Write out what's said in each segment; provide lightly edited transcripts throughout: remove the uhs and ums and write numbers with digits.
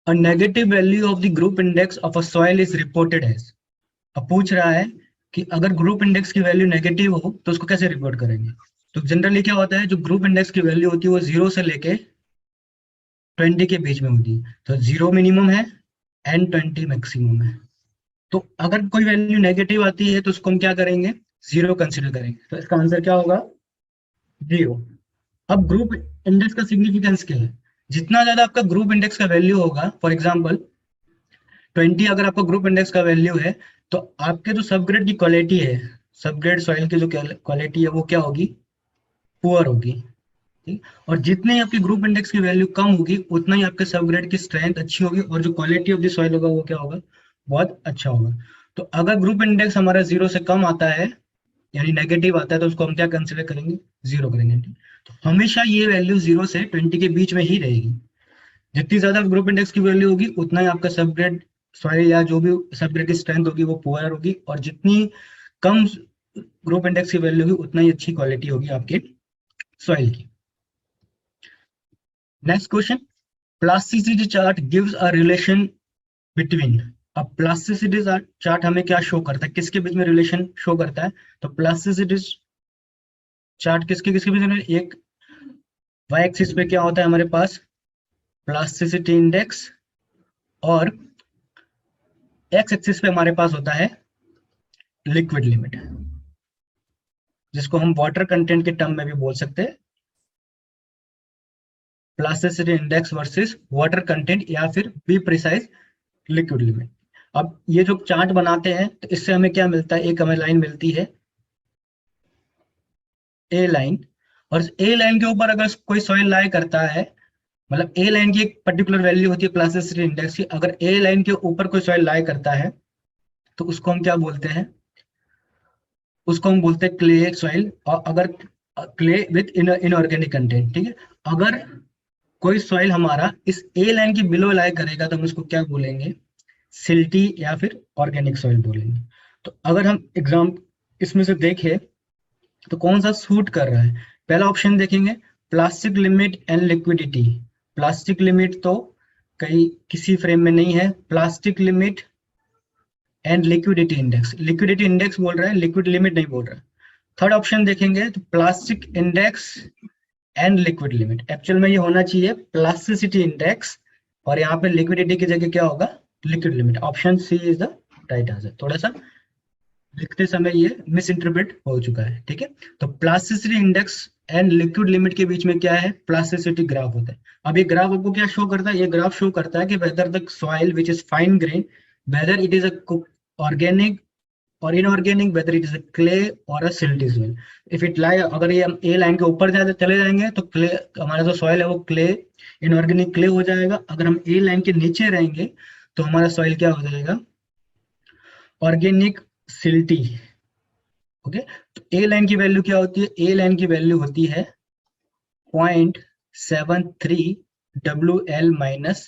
A negative value of the group index of a soil is reported as। अब पूछ रहा है कि अगर ग्रुप इंडेक्स की वैल्यू नेगेटिव हो तो उसको कैसे रिपोर्ट करेंगे। तो जनरली क्या होता है, जो ग्रुप इंडेक्स की वैल्यू होती है वो 0 से लेके 20 के बीच में होती है। तो 0 मिनिमम है एंड 20 मैक्सिमम है। तो अगर कोई वैल्यू नेगेटिव आती है तो उसको हम क्या करेंगे, 0 कंसिडर करेंगे। तो इसका आंसर क्या होगा, 0। अब ग्रुप इंडेक्स का सिग्निफिकेंस क्या है, जितना ज्यादा आपका ग्रुप इंडेक्स का वैल्यू होगा, फॉर एग्जांपल 20 अगर आपका ग्रुप इंडेक्स का वैल्यू है, तो आपके जो सबग्रेड की क्वालिटी है, सबग्रेड सॉइल की जो क्वालिटी है वो क्या होगी, पुअर होगी। ठीक, और जितने आपके ग्रुप इंडेक्स की वैल्यू कम होगी उतना ही आपके सबग्रेड की स्ट्रेंथ अच्छी होगी और जो क्वालिटी ऑफ द सॉइल होगा वो क्या होगा, बहुत अच्छा होगा। तो अगर ग्रुप इंडेक्स हमारा 0 से कम आता है यानी नेगेटिव आता है तो उसको हम क्या कंसिडर करेंगे, 0 करेंगे। तो हमेशा ये वैल्यू 0 से 20 के बीच में ही रहेगी। जितनी ज्यादा ग्रुप इंडेक्स की वैल्यू होगी उतना ही आपका सबग्रेड सॉइल या जो भी सबग्रेड की स्ट्रेंथ होगी वो पुअर होगी, और जितनी कम ग्रुप इंडेक्स की वैल्यू होगी उतना ही अच्छी क्वालिटी होगी आपके सॉइल की। Next question, plasticity chart gives a relation between. अब प्लास्टिसिटी चार्ट हमें क्या शो करता है, किसके बीच में रिलेशन शो करता है। तो प्लास्टिसिटी चार्ट किसके किसके बीच में, एक वाई एक्सिस पे क्या होता है हमारे पास, प्लास्टिसिटी इंडेक्स, और एक्स एक्सिस पे हमारे पास होता है लिक्विड लिमिट, जिसको हम वाटर कंटेंट के टर्म में भी बोल सकते हैं, plasticity index versus water content, या फिर बी प्रिसाइज लिक्विड लिमिट। अब ये जो चार्ट बनाते हैं तो इससे हमें क्या मिलता है, एक हमें लाइन मिलती है ए लाइन, और ए लाइन के ऊपर अगर कोई सॉइल लाई करता है, मतलब ए लाइन की एक पर्टिकुलर वैल्यू होती है प्लास्टिसिटी इंडेक्स की, अगर ए लाइन के ऊपर कोई सॉइल लाई करता है तो उसको हम क्या बोलते हैं, उसको हम बोलते हैं क्ले सॉइल। और अगर क्ले विथ इनऑर्गेनिक कंटेंट, ठीक है, अगर कोई सॉइल हमारा इस ए लाइन की बिलो लाई करेगा तो हम उसको क्या बोलेंगे, सिल्टी या फिर ऑर्गेनिक सॉइल बोलेंगे। तो अगर हम एग्जाम इसमें से देखें तो कौन सा सूट कर रहा है, पहला ऑप्शन देखेंगे, plastic limit and liquidity. Plastic limit तो कहीं किसी फ्रेम में नहीं है, plastic limit and liquidity index, liquidity index बोल रहा है, लिक्विड लिमिट नहीं बोल रहा है। थर्ड ऑप्शन देखेंगे तो plastic index and liquid limit, actual में ये होना चाहिए प्लास्टिसिटी इंडेक्स, और यहाँ पे लिक्विडिटी की जगह क्या होगा, liquid limit. Option C is the right answer. थोड़ा सा लिखते समय ये मिस इंटरप्रेट हो चुका है, ठीक है। तो plasticity index and liquid limit के बीच में क्या है, प्लास्टिसिटी ग्राफ होता है। अब ये ग्राफ आपको क्या शो करता है, ये ग्राफ शो करता है कि whether the soil which is fine grain, whether it is a organic और inorganic, whether it is a clay और a silty soil. If it lie, अगर ये हम ए लाइन के ऊपर चले जाएंगे तो क्ले, हमारा जो सॉइल है वो क्ले, इनऑर्गेनिक क्ले हो जाएगा। अगर हम ए लाइन के नीचे रहेंगे तो हमारा सॉइल क्या हो जाएगा, ऑर्गेनिक सिल्टी। ओके, तो ए लाइन की वैल्यू क्या होती है, ए लाइन की वैल्यू होती है 0.73 WL minus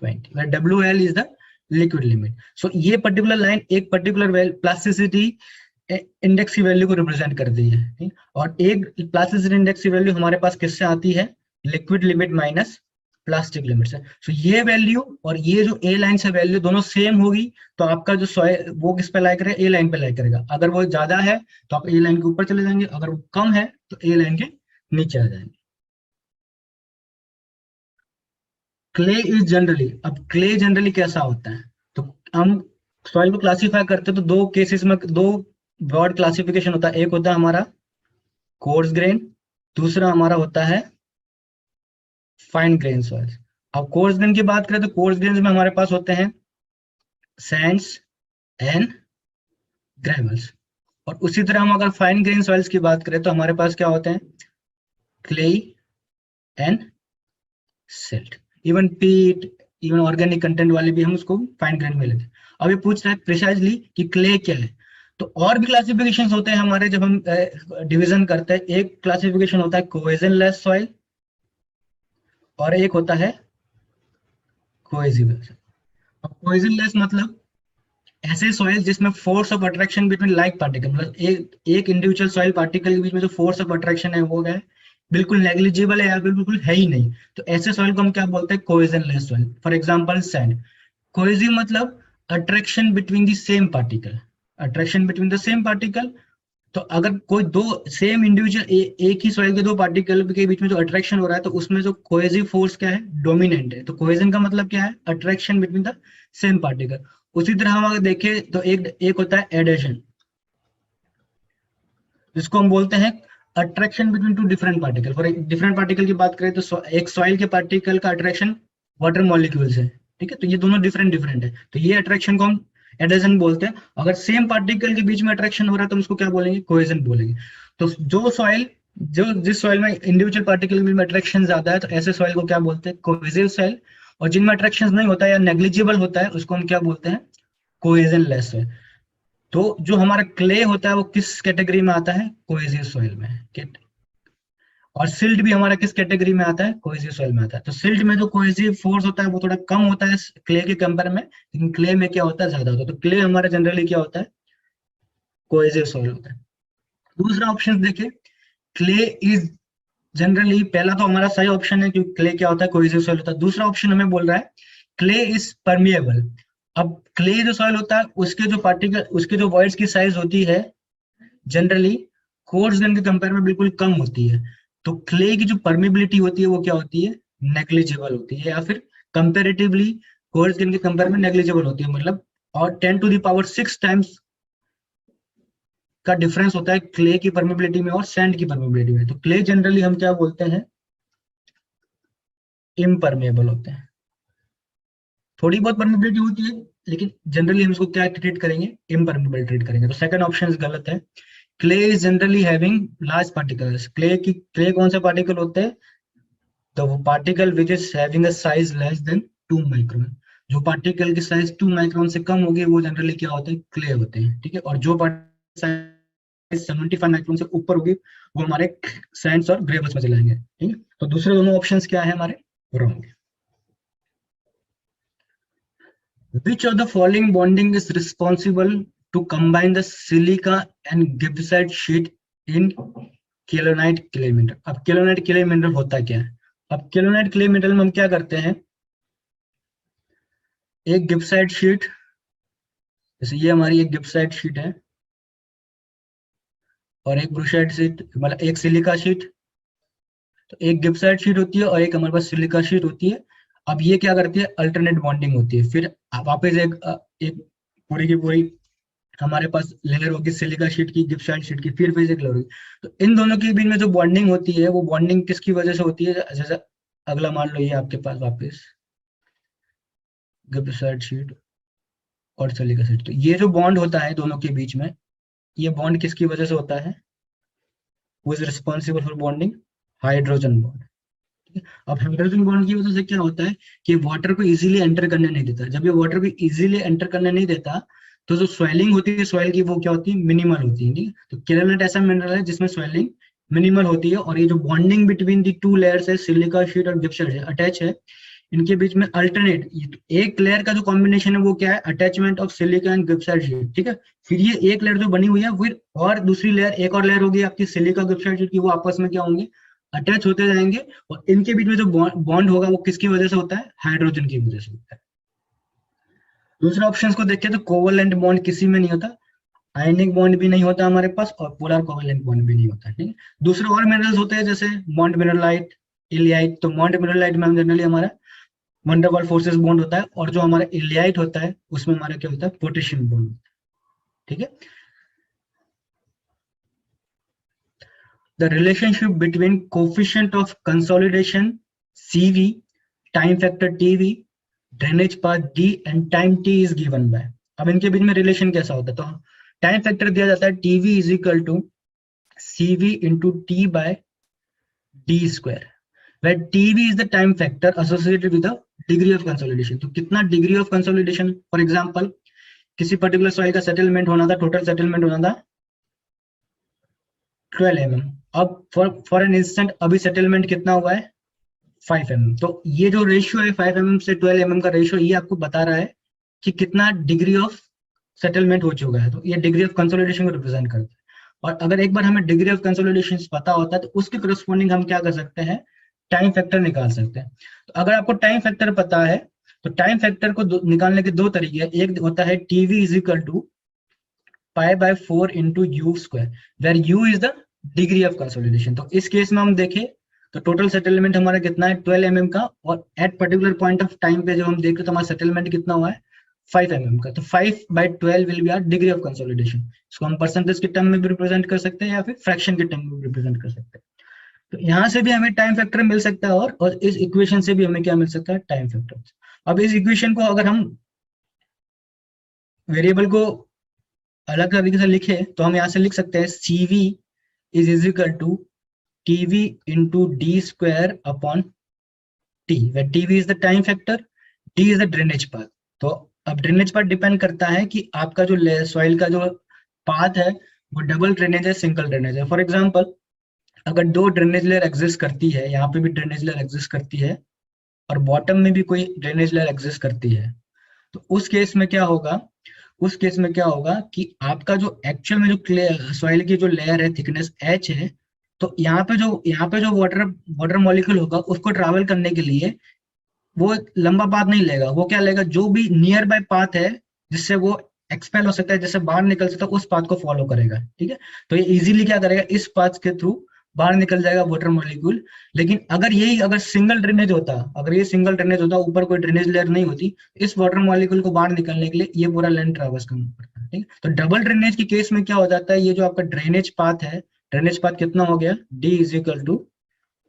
20, where WL is the liquid limit. So ये पर्टिकुलर लाइन एक पर्टिकुलर प्लास्टिसिटी इंडेक्स की वैल्यू को रिप्रेजेंट करती है, ठीक? और एक प्लास्टिसिटी इंडेक्स की वैल्यू हमारे पास किससे आती है, liquid limit minus plastic limit से। सो ये वैल्यू और ये जो ए लाइन से वैल्यू दोनों सेम होगी तो आपका जो सॉइल वो किस पे लाई करेगा, ए लाइन पे लाई करेगा। अगर वो ज्यादा है तो आप ए लाइन के ऊपर चले जाएंगे, अगर वो कम है तो ए लाइन के नीचे आ जाएंगे। क्ले इज जनरली, अब क्ले जनरली कैसा होता है, तो हम सॉइल को क्लासीफाई करते हैं तो दो केसेस में, दो ब्रॉड क्लासिफिकेशन होता है। एक होता है हमारा कोर्स ग्रेन, दूसरा हमारा होता है फाइन ग्रेन सॉइल। अब कोर्स ग्रेन की बात करें तो कोर्स ग्रेन में हमारे पास होते हैं सैंड्स एंड ग्रेवल्स, और उसी तरह हम अगर फाइन ग्रेन सॉइल्स की बात करें तो हमारे पास क्या होते हैं, क्ले एंड सिल्ट, इवन पीट, इवन ऑर्गेनिक कंटेंट वाले भी हम उसको फाइन ग्रेन में लेते हैं। अब ये पूछ रहा है प्रिसाइजली कि क्ले क्या है, तो और भी क्लासिफिकेशंस होते हैं हमारे जब हम डिवीजन करते हैं। एक क्लासिफिकेशन होता है कोहेजनलेस सॉइल और एक होता है कोहेसिव। अब कोहेजनलेस मतलब ऐसे सॉइल जिसमें force of attraction between like particle, मतलब एक इंडिविजुअल सॉइल पार्टिकल के बीच में जो फोर्स ऑफ अट्रैक्शन है वो है बिल्कुल नेग्लिजिबल है या बिल्कुल है ही नहीं, तो ऐसे सॉइल को हम क्या बोलते हैं, cohesionless soil. For example sand. Cohesive मतलब attraction between the same particle, attraction between the same particle. तो अगर कोई दो सेम इंडिविजुअल एक ही सॉइल के दो पार्टिकल के बीच में जो अट्रैक्शन हो रहा है, तो उसमें जो कोहेसिव फोर्स क्या है, डोमिनेंट है। तो कोहेजन का मतलब क्या है, attraction between the same particle. उसी तरह हम अगर देखें तो एक होता है एडेशन, जिसको हम बोलते हैं attraction between two different particle. For different particle की बात करें तो एक सॉइल के पार्टिकल का अट्रैक्शन वाटर मॉलिक्यूल्स है, ठीक है, तो ये दोनों डिफरेंट डिफरेंट है, तो ये अट्रैक्शन को हम एडेशन बोलते हैं। अगर सेम पार्टिकल के बीच में अट्रैक्शन हो रहा है तो हम उसको क्या बोलेंगे, कोहेजन बोलेंगे। तो जिस सॉइल में इंडिविजुअल पार्टिकल के बीच में अट्रैक्शन ज्यादा है, तो ऐसे सॉइल को क्या बोलते हैं, कोहेसिव सॉइल। और जिनमें अट्रैक्शन नहीं होता है या नेग्लिजिबल होता है, उसको हम क्या बोलते हैं, कोहेजन लेस सॉइल। तो जो हमारा क्ले होता है वो किस कैटेगरी में आता है, कोहेसिव सॉइल में। और सिल्ट भी हमारा किस कैटेगरी में आता है, कोहेसिव सॉइल में आता है। तो सिल्ट में जो कोहेसिव फोर्स होता है वो थोड़ा कम होता है क्ले के कंपेयर में, लेकिन क्ले में क्या होता है, ज्यादा होता है। तो क्ले हमारा जनरली क्या होता है, कोहेसिव सॉइल होता है। दूसरा ऑप्शन देखिए, क्ले इज जनरली, पहला तो हमारा सही ऑप्शन है क्योंकि क्ले क्या होता है, कोहेसिव सॉइल होता है। दूसरा ऑप्शन हमें बोल रहा है क्ले इज परमिएबल। अब क्ले जो सॉइल होता है उसके जो पार्टिकल, उसके जो वॉइड्स की साइज होती है जनरली कोर्स ग्रेन के कंपेयर में बिल्कुल कम होती है। तो क्ले की जो परमिबिलिटी होती है वो क्या होती है, नेग्लिजिबल होती है, या फिर कंपेरेटिवली कोर्स ग्रेन के कंपेयर में नेग्लिजिबल होती है। मतलब और 10⁶ टाइम्स का डिफरेंस होता है क्ले की परमिबिलिटी में और सैंड की परमिबिलिटी में। तो क्ले जनरली हम क्या बोलते हैं, इम्परमेबल होते हैं। थोड़ी बहुत परमिबिलिटी होती है, लेकिन जनरली हम इसको क्या ट्रीट करेंगे, इम्परमेबल ट्रीट करेंगे। तो सेकंड ऑप्शन गलत है। Clay is generally having large particles. Clay कौन से पार्टिकल होते हैं, तो वो particle which is having a size less than 2 micron. जो पार्टिकल की साइज 2 माइक्रोन से कम होगी वो जनरली क्या होते हैं, क्ले होते हैं, ठीक है। और जो पार्टिकल 75 माइक्रोन से ऊपर होगी वो हमारे सैंड्स और ग्रेवल्स में चले जाएंगे, ठीक है। तो दूसरे दोनों ऑप्शंस क्या है हमारे, wrong. Which of the following bonding is responsible to combine the silica and gibbsite sheet in kaolinite clay mineral. अब केलोनाइट क्ले मिनरल होता क्या है, अब केलोनाइट क्ले मिनरल में हम क्या करते हैं, एक गिब्साइट शीट, जैसे ये हमारी एक गिब्साइट शीट है और एक ब्रूसाइट शीट, मतलब एक सिलिका शीट। तो एक गिब्साइट शीट होती है और एक हमारे पास सिलिका शीट होती है। अब ये क्या करती है, अल्टरनेट बॉन्डिंग होती है। फिर वापस एक पूरी की पूरी हमारे पास लेयर होगी सिलिका शीट की, गिब्साइट शीट की, फिर एक लेयर होगी। तो इन दोनों के बीच में जो बॉन्डिंग होती है वो बॉन्डिंग किसकी वजह से होती है, जैसे अगला मान लो ये आपके पास वापस गिब्साइट शीट और सिलिका शीट। तो ये जो बॉन्ड होता है दोनों के बीच में, ये बॉन्ड किसकी वजह से होता है, वो is responsible for bonding, hydrogen bond. अब हाइड्रोजन बॉन्ड की वजह से क्या होता है कि वाटर को इजीली एंटर करने नहीं देता। जब ये वाटर को इजीली एंटर करने नहीं देता तो जो स्वेलिंग होती है सॉइल की वो क्या होती है, मिनिमल होती है, ठीक है। तो केलोनाइट ऐसा मिनरल है जिसमें स्वेलिंग मिनिमल होती है। और ये जो bonding between the two layers है, सिलिका शीट और गिब्साइट शीट अटैच है, इनके बीच में अल्टरनेट एक लेयर का जो कॉम्बिनेशन है वो क्या है, attachment of silica and gibbsite sheet, ठीक है। फिर ये एक लेयर जो बनी हुई है, फिर और दूसरी लेयर, एक और लेयर होगी आपकी सिलिका गिब्साइट शीट की, वो आपस में क्या होंगे, अटैच होते जाएंगे। और इनके बीच में जो बॉन्ड होगा वो किसकी वजह से होता है, हाइड्रोजन की वजह से होता है। दूसरे ऑप्शन को देखिए तो कोवलेंट बॉन्ड किसी में नहीं होता, आयनिक बॉन्ड भी नहीं होता हमारे पास, और पोलर कोवलेंट बॉन्ड भी नहीं होता, ठीक है। दूसरे और मिनरल्स होते हैं जैसे मॉन्ट मिनरलाइट, इलियाइट। तो मॉन्ट मिनरलाइट में जनरली हमारा वंडरवॉल फोर्सेस बॉन्ड होता है, और जो हमारा इलियाइट होता है उसमें हमारा क्या होता है, पोटेशियम बॉन्ड होता है, ठीक है। The relationship between coefficient of consolidation CV, time factor TV, drainage path D and time T is given by। अब इनके बीच में रिलेशन कैसा होता है, तो टाइम फैक्टर दिया जाता है TV is equal to CV into T by D square, where TV is the time factor associated with the degree of consolidation। तो कितना degree of consolidation, for example किसी पर्टिकुलर सॉइल का settlement होना था, total settlement होना था 12 mm। अब for an instant अभी सेटलमेंट कितना हुआ है, 5 mm। तो ये जो रेशियो है 5 mm से 12 mm का रेशियो, ये आपको बता रहा है कि कितना डिग्री ऑफ सेटलमेंट हो चुका है। तो ये डिग्री ऑफ कंसोलिडेशन को रिप्रेजेंट करता है। और अगर एक बार हमें डिग्री ऑफ कंसोलिडेशन पता होता है तो उसके करस्पॉन्डिंग हम क्या कर सकते हैं, टाइम फैक्टर निकाल सकते हैं। तो अगर आपको टाइम फैक्टर पता है तो टाइम फैक्टर को निकालने के दो तरीके हैं। एक होता है T v is equal to π/4 into u square, where u is the degree of consolidation. तो इस केस में हम देखें तो टोटल सेटलमेंट हमारा कितना है 12 mm का, और at particular point of time पे जब हम देखें तो हमारा सेटलमेंट कितना हुआ है 5 mm का। तो 5/12 will be our degree of consolidation. इसको हम परसेंटेज के टर्म में भी रिप्रेजेंट कर सकते हैं या फिर फ्रैक्शन के टर्म में भी रिप्रेजेंट कर सकते हैं। तो यहाँ से भी हमें टाइम फैक्टर मिल सकता है, और इस इक्वेशन से भी हमें क्या मिल सकता है, टाइम फैक्टर। अब इस इक्वेशन को अगर हम वेरिएबल को अलग तरीके से लिखे तो हम यहाँ से लिख सकते हैं CV is equal to TV into D square upon T, where TV is the time factor, D is the drainage path। तो अब ड्रेनेज पाथ डिपेंड करता है कि आपका जो सॉइल का जो पाथ है वो डबल ड्रेनेज है, सिंगल ड्रेनेज है। फॉर एग्जांपल अगर दो ड्रेनेज लेयर एग्जिस्ट करती है, यहाँ पे भी ड्रेनेज लेयर एग्जिस्ट करती है और बॉटम में भी कोई ड्रेनेज लेयर एग्जिस्ट करती है, तो उस केस में क्या होगा, उस केस में क्या होगा कि आपका जो एक्चुअल में जो सॉइल की जो लेयर है थिकनेस H है, तो यहाँ पे जो वाटर मॉलिक्यूल होगा उसको ट्रैवल करने के लिए वो एक लंबा पाथ नहीं लेगा, वो क्या लेगा, जो भी नियर बाय पाथ है जिससे वो एक्सपेल हो सकता है, जिससे बाहर निकल सकता है, उस पाथ को फॉलो करेगा। ठीक है, तो ये इजीली क्या करेगा, इस पाथ के थ्रू बाहर निकल जाएगा वाटर मॉलिक्यूल। लेकिन अगर सिंगल ड्रेनेज होता, अगर ये सिंगल ड्रेनेज होता, ऊपर कोई ड्रेनेज लेयर नहीं होती, इस वाटर मॉलिक्यूल को बाहर निकलने के लिए ये पूरा लेंथ ट्रैवर्स करना पड़ता है। ठीक है, तो डबल ड्रेनेज के केस में क्या हो जाता है, ये जो आपका ड्रेनेज पाथ है, ड्रेनेज पाथ कितना हो गया, D is equal to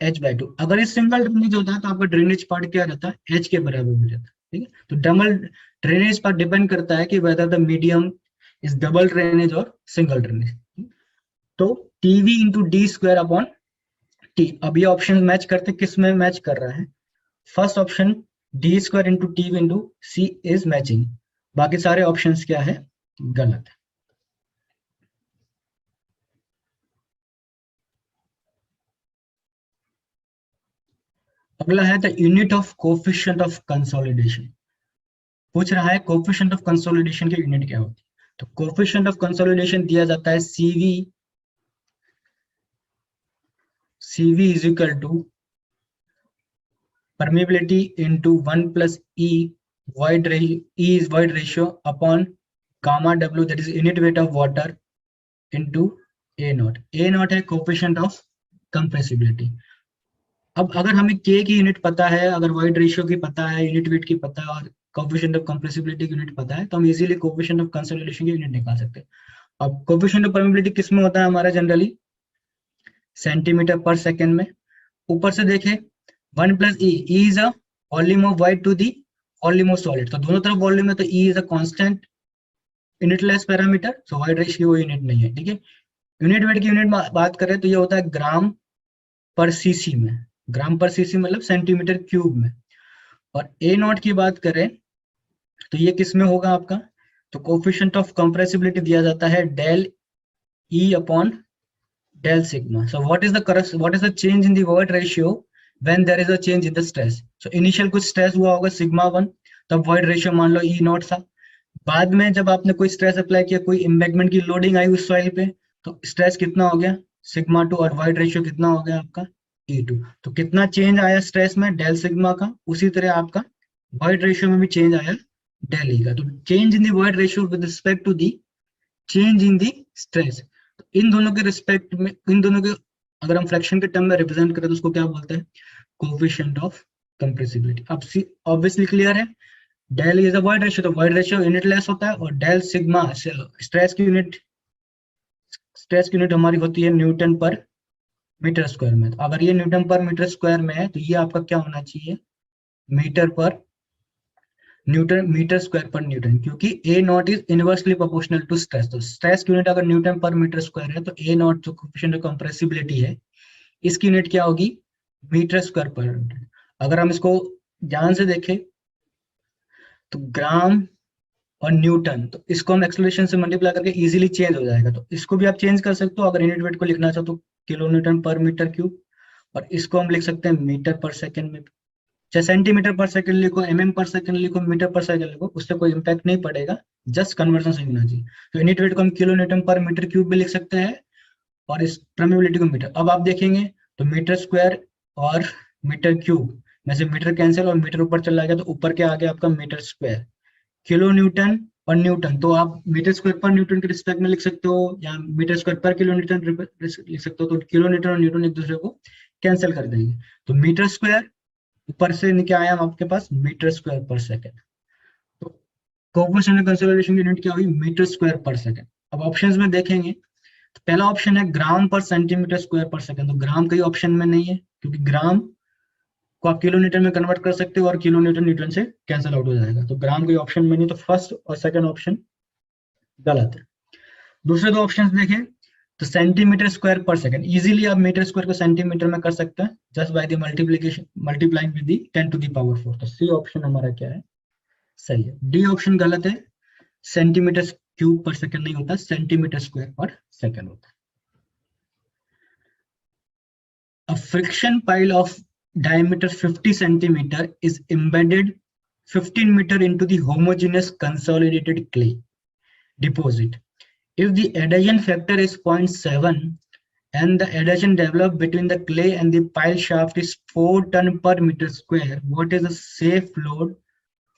H/2। अगर ये सिंगल ड्रेनेज होता है तो आपका ड्रेनेज पार्ट क्या रहता है, H के बराबर भी रहता है। ठीक है, तो डबल ड्रेनेज पार्ट डिपेंड करता है कि whether the medium is double drainage और सिंगल ड्रेनेज। तो TV into D square upon T। अब ये ऑप्शन मैच करते, किस में मैच कर रहा है, first option D square into TV into C is matching, बाकी सारे ऑप्शन क्या है, गलत है। अगला है the unit of coefficient of consolidation. पूछ रहा है कोफिशिएंट ऑफ कंसोलिडेशन की यूनिट क्या होती है। तो कोफिशिएंट ऑफ कंसोलिडेशन दिया जाता है CV is equal to permeability into 1 plus E is void ratio upon gamma W, that is unit weight of water, into A0 है कोफिशिएंट ऑफ कंप्रेसिबिलिटी। अब अगर हमें K की यूनिट पता है, अगर वॉइड रेशियो की पता है, यूनिट वेट की पता है, और कोफिशिएंट ऑफ कंप्रेसिबिलिटी की यूनिट पता है, तो हम इजीली कोफिशिएंट ऑफ कंसोलिडेशन की यूनिट निकाल सकते हैं। अब कोफिशिएंट ऑफ परमेबिलिटी किस में होता है हमारा, जनरली सेंटीमीटर पर सेकेंड में। ऊपर से देखें 1 plus E is a volume of void to the volume of solid, तो दोनों तरफ वॉल्यूम है, तो E is a constant unitless parameter, so void ratio वो यूनिट नहीं है। ठीक है, यूनिट वेट की यूनिट बात करें तो ये होता है ग्राम पर सीसी में, ग्राम पर सीसी मतलब सेंटीमीटर क्यूब में। और A0 की बात करें तो ये किस में होगा आपका, तो कोफिशिएंट ऑफ कंप्रेसिबिलिटी दिया जाता है del E upon del sigma. So what is the change in the void ratio when there is a change in the stress. So initial कुछ स्ट्रेस हुआ होगा σ1, तब वॉइड रेशियो मान लो E0 था। बाद में जब आपने कोई स्ट्रेस अप्लाई किया, कोई एम्बैंकमेंट की लोडिंग आई उस सॉइल पे, तो स्ट्रेस कितना हो गया σ2, और वॉइड रेशियो कितना हो गया आपका E2। तो कितना चेंज आया स्ट्रेस में, डेल सिग्मा का, उसी तरह आपका वॉइड रेशियो में भी चेंज आया डेल E का। तो change in the void ratio with respect to the change in the stress. तो इन दोनों के रिस्पेक्ट में, इन दोनों के अगर हम फ्रैक्शन के टर्म में रिप्रेजेंट करें तो उसको क्या बोलते हैं, कोफिशिएंट ऑफ कंप्रेसिबिलिटी। अब ऑब्वियसली क्लियर है, del is a void ratio, तो वॉइड रेशियो यूनिटलेस होता है, और डेल सिग्मा स्ट्रेस की यूनिट हमारी होती है न्यूटन पर मीटर स्क्वायर में। तो अगर ये न्यूटन पर मीटर स्क्वायर में है तो ये आपका क्या होना चाहिए, मीटर स्क्वायर पर न्यूटन, क्योंकि A0 is inversely proportional to stress. तो स्ट्रेस की यूनिट अगर न्यूटन पर मीटर स्क्वायर है तो A0 जो कोफिशिएंट ऑफ कंप्रेसिबिलिटी है, इसकी यूनिट क्या होगी, मीटर स्क्वायर पर मीटर। अगर हम इसको ध्यान से देखें तो ग्राम और न्यूटन, तो इसको हम एक्सेलरेशन से मल्टीप्लाई करके इजीली चेंज हो जाएगा। तो इसको भी आप चेंज कर सकते हो, अगर यूनिट वेट को लिखना चाहो तो किलो न्यूटन पर मीटर क्यूब, और इसको हम लिख सकते हैं मीटर पर सेकंड में, चाहे सेंटीमीटर पर सेकंड लिखो, mm पर सेकंड लिखो, मीटर पर सेकंड लिखो, उससे कोई इम्पैक्ट नहीं पड़ेगा, जस्ट कन्वर्जन सही होना चाहिए। तो यूनिट वेट को हम किलो न्यूटन पर मीटर क्यूब भी लिख सकते हैं, और इस परमेबिलिटी को मीटर। अब आप देखेंगे तो मीटर स्क्वायर और मीटर क्यूब में से मीटर कैंसिल और मीटर ऊपर चला गया, तो ऊपर के आगे आपका मीटर स्क्वायर। किलो न्यूटन और न्यूटन, तो आप मीटर स्क्वायर पर न्यूटन के रिस्पेक्ट में लिख सकते हो या मीटर स्क्वायर पर किलो न्यूटन लिख सकते हो, तो किलो न्यूटन और न्यूटन एक दूसरे को कैंसिल कर देंगे। तो मीटर स्क्वायर ऊपर से क्या आया आपके पास, मीटर स्क्वायर पर सेकेंड। तो कोऑफिशिएंट ऑफ कंसोलिडेशन की यूनिट क्या हुई, मीटर स्क्वायर पर सेकेंड। अब ऑप्शंस में देखेंगे तो पहला ऑप्शन है ग्राम पर सेंटीमीटर स्क्वायर पर सेकेंड, तो ग्राम कई ऑप्शन में नहीं है, क्योंकि ग्राम को आप किलो न्यूटन में कन्वर्ट कर सकते हो और किलो न्यूटन न्यूटन से कैंसिल आउट हो जाएगा, तो ग्राम कोई ऑप्शन में नहीं, तो फर्स्ट और सेकंड ऑप्शन गलत है। दूसरे दो ऑप्शंस देखें तो सेंटीमीटर स्क्वायर पर सेकंड, इजीली आप मीटर स्क्वायर को सेंटीमीटर में कर सकते हैं just by the multiplication, multiplying with the 10 to the power 4। तो सी ऑप्शन हमारा क्या है, सही है। डी ऑप्शन गलत है, सेंटीमीटर क्यूब पर सेकंड नहीं होता, सेंटीमीटर स्क्वायर पर सेकंड होता है। A friction pile of diameter 50 centimeter is embedded 15 meter into the homogeneous consolidated clay deposit. If the adhesion factor is 0.7 and the adhesion developed between the clay and the pile shaft is 4 ton per meter square, what is the safe load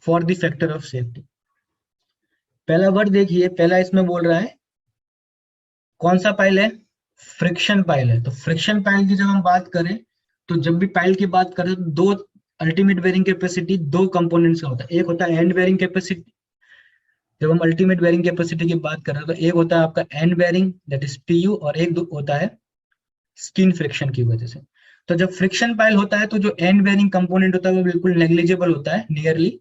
for the factor of safety? पहला word देखिए, पहला इसमें बोल रहा है कौन सा pile है, फ्रिक्शन पाइल है। तो फ्रिक्शन पाइल की जब हम बात करें, तो जब भी पाइल की बात करें तो दो अल्टीमेट बेयरिंग कैपेसिटी दो कंपोनेंट्स का होता है, एक होता है एंड बेयरिंग कैपेसिटी। जब हम अल्टीमेट बेयरिंग कैपेसिटी की बात कर रहे हैं तो एक होता है आपका end bearing that is PU, और एक होता है स्किन फ्रिक्शन की वजह से। तो जब फ्रिक्शन पाइल होता है तो जो एंड बेयरिंग कंपोनेंट होता है वो बिल्कुल नेग्लिजिबल होता है, नियरली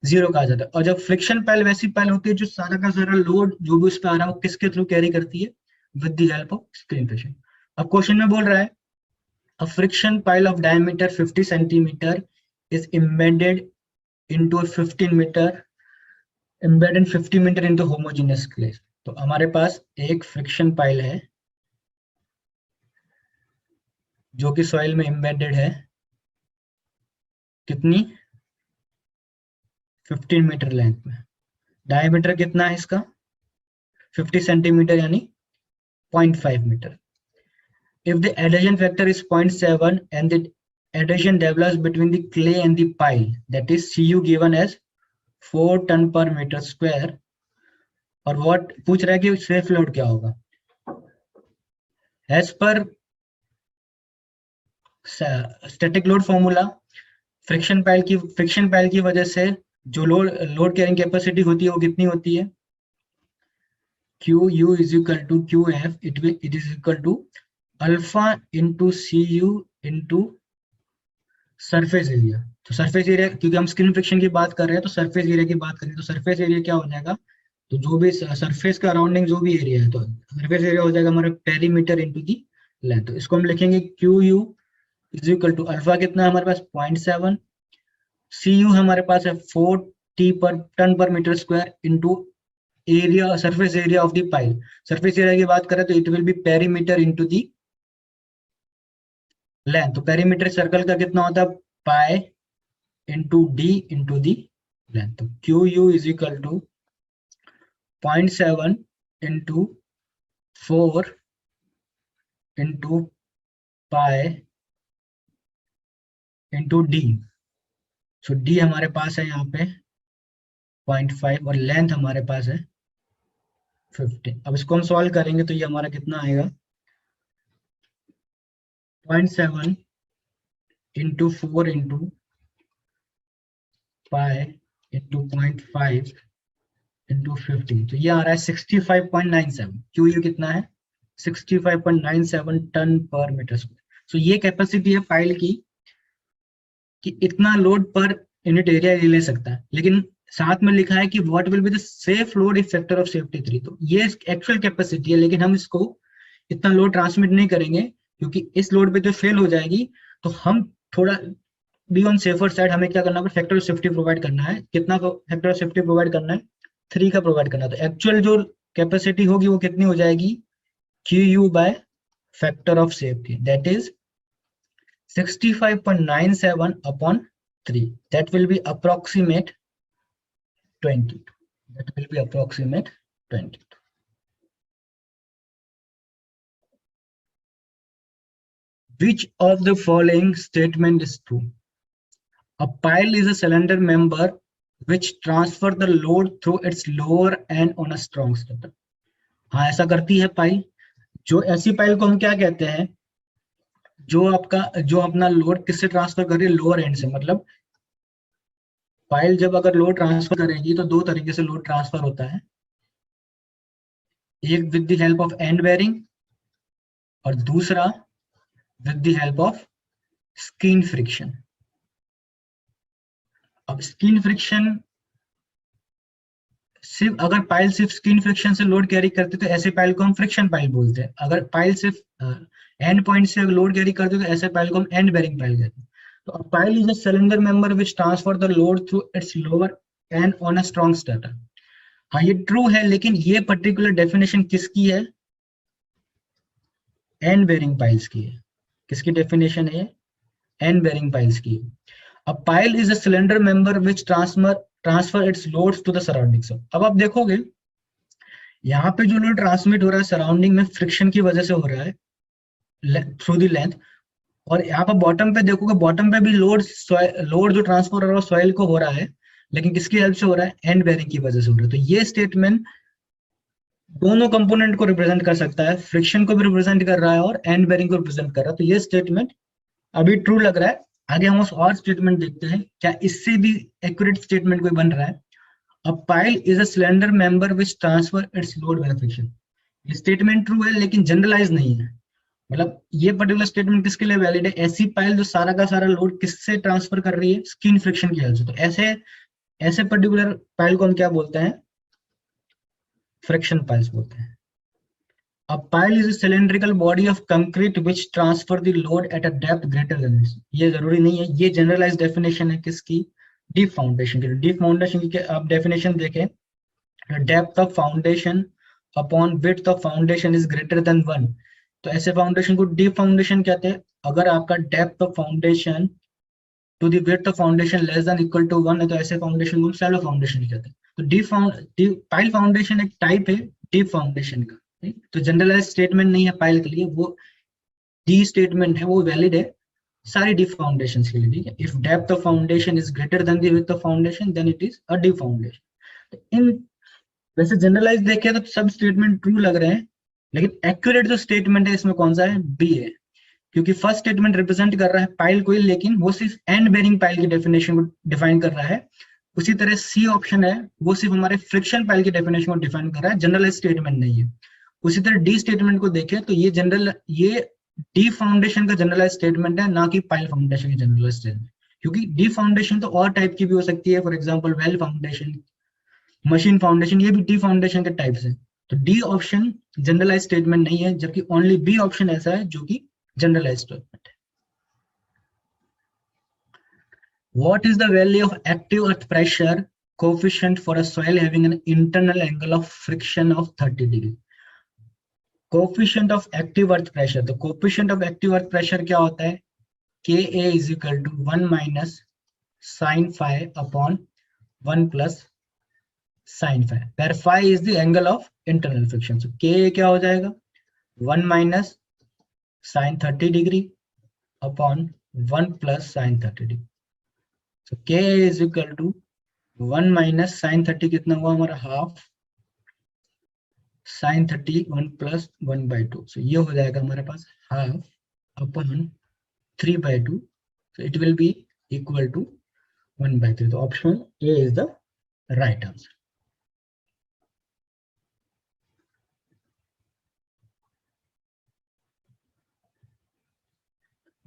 जीरो कहा जाता है। और जब फ्रिक्शन पाइल वैसी पाइल होती है जो सारा का सारा लोड जो भी उस पर आ रहा है वो किसके थ्रू कैरी करती है, with the help of screen friction. अब क्वेश्चन में बोल रहा है a friction pile of diameter 50 centimeter is embedded into a 15 meter embedded 50 meter into homogeneous clay. तो हमारे पास एक फ्रिक्शन पाइल है जो कि सॉइल में एम्बेडेड है, कितनी 15 मीटर लेंथ में। डायमीटर कितना है इसका 50 सेंटीमीटर यानी 0.5 meter. If the adhesion factor is 0.7 and the adhesion develops between the clay and the pile, that is Cu given as 4 ton per meter square, और what पूछ रहा है कि सेफ लोड क्या होगा। As per static load formula, friction pile की वजह से जो लोड कैरिंग कैपेसिटी होती है वो कितनी होती है, Qu is equal to Qf, it is equal to alpha into Cu into surface area. तो सरफेस एरिया, क्योंकि हम स्किन फ्रिक्शन की बात कर रहे हैं तो सरफेस एरिया की बात करें तो सरफेस एरिया क्या हो जाएगा, तो जो भी सरफेस का अराउंडिंग जो भी एरिया है तो सरफेस एरिया हो जाएगा हमारा पेरीमीटर इंटू दी लेंथ। तो इसको हम लिखेंगे Qu is equal to alpha कितना है हमारे पास 0.7, Cu हमारे पास है 4 T पर टन पर metre square into area surface area of the pile. Surface area की बात करें तो it will be perimeter into the length. तो पेरीमीटर सर्कल का कितना होता है pi into D into the length. तो Q u is equal to 0.7 into 4 into pi into D. So D हमारे पास है यहाँ पे 0.5 और लेंथ हमारे पास है 50। अब इसको हम सॉल्व करेंगे तो ये हमारा कितना आएगा 0.7 into 4 into pi into 0.5 into 50, तो ये आ रहा है 65.97। क्यू यू कितना है 65.97 टन पर मीटर स्क्वायर। सो ये कैपेसिटी है पाइल की कि इतना लोड पर यूनिट एरिया ले सकता है, लेकिन साथ में लिखा है कि what will be the safe load if factor of safety 3। तो ये एक्चुअल कैपेसिटी है, लेकिन हम इसको इतना लोड ट्रांसमिट नहीं करेंगे क्योंकि इस लोड पे जो फेल हो जाएगी तो हम थोड़ा बी ऑन सेफर साइड हमें क्या करना है, फैक्टर ऑफ सेफ्टी प्रोवाइड करना है। कितना फैक्टर ऑफ सेफ्टी प्रोवाइड करना है 3 का प्रोवाइड करना है। तो एक्चुअल जो कैपेसिटी होगी वो कितनी हो जाएगी Qu by factor of safety that is 65.97 upon 3, that will be approximate 22, that will be approximate 22। Which of the following statement is true? A pile is a cylinder member which transfer the load through its lower end on a strong stator. हाँ, ऐसा करती है pile. जो ऐसी pile को हम क्या कहते हैं, जो अपना लोड किससे ट्रांसफर कर रही है, लोअर एंड से। मतलब पाइल जब अगर लोड ट्रांसफर करेगी तो दो तरीके से लोड ट्रांसफर होता है, एक with the help of end bearing और दूसरा with the help of skin friction. अब स्किन फ्रिक्शन सिर्फ अगर पाइल सिर्फ स्किन फ्रिक्शन से लोड कैरी करते तो ऐसे पाइल को हम फ्रिक्शन पाइल बोलते हैं। अगर पाइल सिर्फ एंड पॉइंट से लोड कैरी करते तो ऐसे पाइल को हम एंड बेरिंग पाइल कहते हैं। तो a pile is a cylinder member which transfer the load through it's lower and on a strong starter. हाँ, ये ट्रू है, लेकिन ये पर्टिकुलर डेफिनेशन किसकी है, एंड बेरिंग पाइल्स की है। किसकी डेफिनेशन है, एंड बेरिंग पाइल्स की। A pile is a cylinder member which transfer its loads to the surroundings. अब आप देखोगे यहाँ पे जो लोड ट्रांसमिट हो रहा है सराउंडिंग में फ्रिक्शन की वजह से हो रहा है थ्रू दी लेंथ, और यहाँ पर बॉटम पे देखोगे, बॉटम पे भी लोड जो ट्रांसफर हो रहा है सॉइल को हो रहा है, लेकिन किसकी हेल्प से हो रहा है, एंड बेरिंग की वजह से हो रहा है। तो ये स्टेटमेंट दोनों कंपोनेंट को रिप्रेजेंट कर सकता है, फ्रिक्शन को भी रिप्रेजेंट कर रहा है और एंड बेरिंग को रिप्रेजेंट कर रहा है। तो ये स्टेटमेंट अभी ट्रू लग रहा है। आगे हम उस और स्टेटमेंट देखते हैं, क्या इससे भी एक्यूरेट स्टेटमेंट कोई बन रहा है। A pile is a cylinder member which transfer it's load by friction. ये स्टेटमेंट ट्रू है लेकिन जनरलाइज नहीं है। मतलब ये पर्टिकुलर स्टेटमेंट किसके लिए वैलिड है, ऐसी पाइल जो सारा का सारा लोड किससे ट्रांसफर कर रही है, स्किन फ्रिक्शन की हेल्प से। तो ऐसे पर्टिकुलर पाइल को हम क्या बोलते हैं, फ्रिक्शन पाइल्स बोलते हैं। A pile is a cylindrical body of concrete which transfer the load at a depth greater than this. ये जरूरी नहीं है, ये जनरलाइज डेफिनेशन है किसकी, डीप फाउंडेशन की। डीप फाउंडेशन की आप डेफिनेशन देखें, depth of foundation upon width of foundation is greater then 1। तो ऐसे फाउंडेशन को डीप फाउंडेशन कहते हैं। अगर आपका depth of foundation to the width of foundation less than equal to 1 है तो ऐसे फाउंडेशन को हम शैलो फाउंडेशन कहते हैं। तो पाइल फाउंडेशन एक टाइप है डीप फाउंडेशन का। तो जनरलाइज स्टेटमेंट नहीं है पाइल के लिए, वो डी स्टेटमेंट है, वो वैलिड है सारी डीप फाउंडेशंस के लिए। ठीक है, if depth of foundation is greater than the width of foundation then it is a deep foundation. इन वैसे जनरलाइज देखें तो सब स्टेटमेंट ट्रू लग रहे हैं, लेकिन एक्यूरेट जो स्टेटमेंट है इसमें कौन सा है, बी है। क्योंकि फर्स्ट स्टेटमेंट रिप्रेजेंट कर रहा है पाइल को, लेकिन वो सिर्फ एंड बेरिंग पाइल की डेफिनेशन को डिफाइन कर रहा है। उसी तरह सी ऑप्शन है, वो सिर्फ हमारे फ्रिक्शन पाइल की डेफिनेशन को डिफाइन कर रहा है, जनरलाइज स्टेटमेंट नहीं है। उसी तरह डी स्टेटमेंट को देखें तो ये डी फाउंडेशन का जनरलाइज स्टेटमेंट है, ना कि पाइल फाउंडेशन की जनरलाइज स्टेटमेंट। क्योंकि डी फाउंडेशन तो और टाइप की भी हो सकती है, for example well foundation, machine foundation, ये भी डी फाउंडेशन के टाइप्स है। तो डी ऑप्शन जनरलाइज स्टेटमेंट नहीं है, जबकि ओनली बी ऑप्शन ऐसा है जो कि जनरलाइज स्टेटमेंट है। What is the value of active earth pressure coefficient for a soil having an internal angle of friction of 30 degree? Coefficient of active earth pressure. तो coefficient of active earth pressure क्या होता है, Ka is equal to 1 minus sin phi upon 1 plus sin phi, where phi is the angle of internal friction. So Ka क्या हो जाएगा, 1 minus sin 30 degree upon 1 plus sin 30 degree. So Ka is equal to 1 minus sin 30 कितना हुआ हमारा, half sin 30 1 plus 1 by 2. So ये हो जाएगा हमारे पास half upon 3 by 2. So it will be equal to 1 by 3. So option A is the right answer.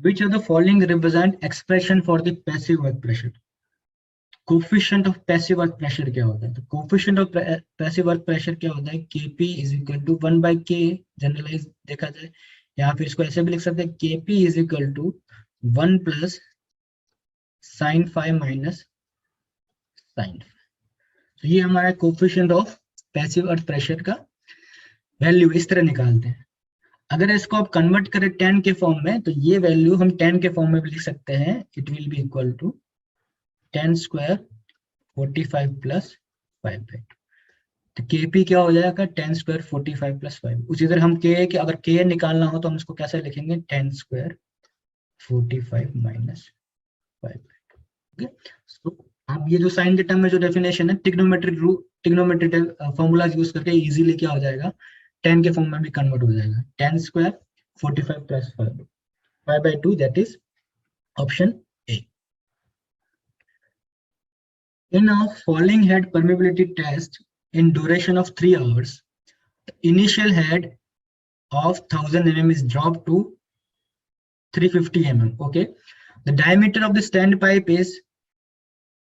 Which of the following represent expression for the passive work pressure? Coefficient of passive work pressure क्या होता है, तो coefficient of passive work pressure क्या होता है, Kp is equal to 1 by K। Generalise देखा जाए, या फिर इसको ऐसे भी लिख सकते हैं, Kp is equal to 1 plus sine phi minus sine. तो ये हमारा coefficient of passive earth pressure का वैल्यू इस तरह निकालते हैं। अगर इसको आप कन्वर्ट करें 10 के फॉर्म में, तो ये वैल्यू हम 10 के फॉर्म में भी लिख सकते हैं। It will be equal to 10 square 45 plus 5 by 2। तो Kp क्या हो जाएगा, 10 स्क्वायर 45 प्लस 5। उसी तरह हम Ka के अगर K निकालना हो तो हम इसको कैसे लिखेंगे, 10 स्क्वायर 45 माइनस 5। ओके, सो आप ये जो साइन के टर्म में जो डेफिनेशन है टिग्नोमेट्रिक फॉर्मूलाज यूज करके इजीली क्या हो जाएगा, 10 के फॉर्म में भी कन्वर्ट हो जाएगा। 10 square 45 plus 5/2, that is option A. In a falling head permeability test in duration of 3 hours, the initial head of 1000 mm is dropped to 350 mm. Okay, the diameter of the standpipe is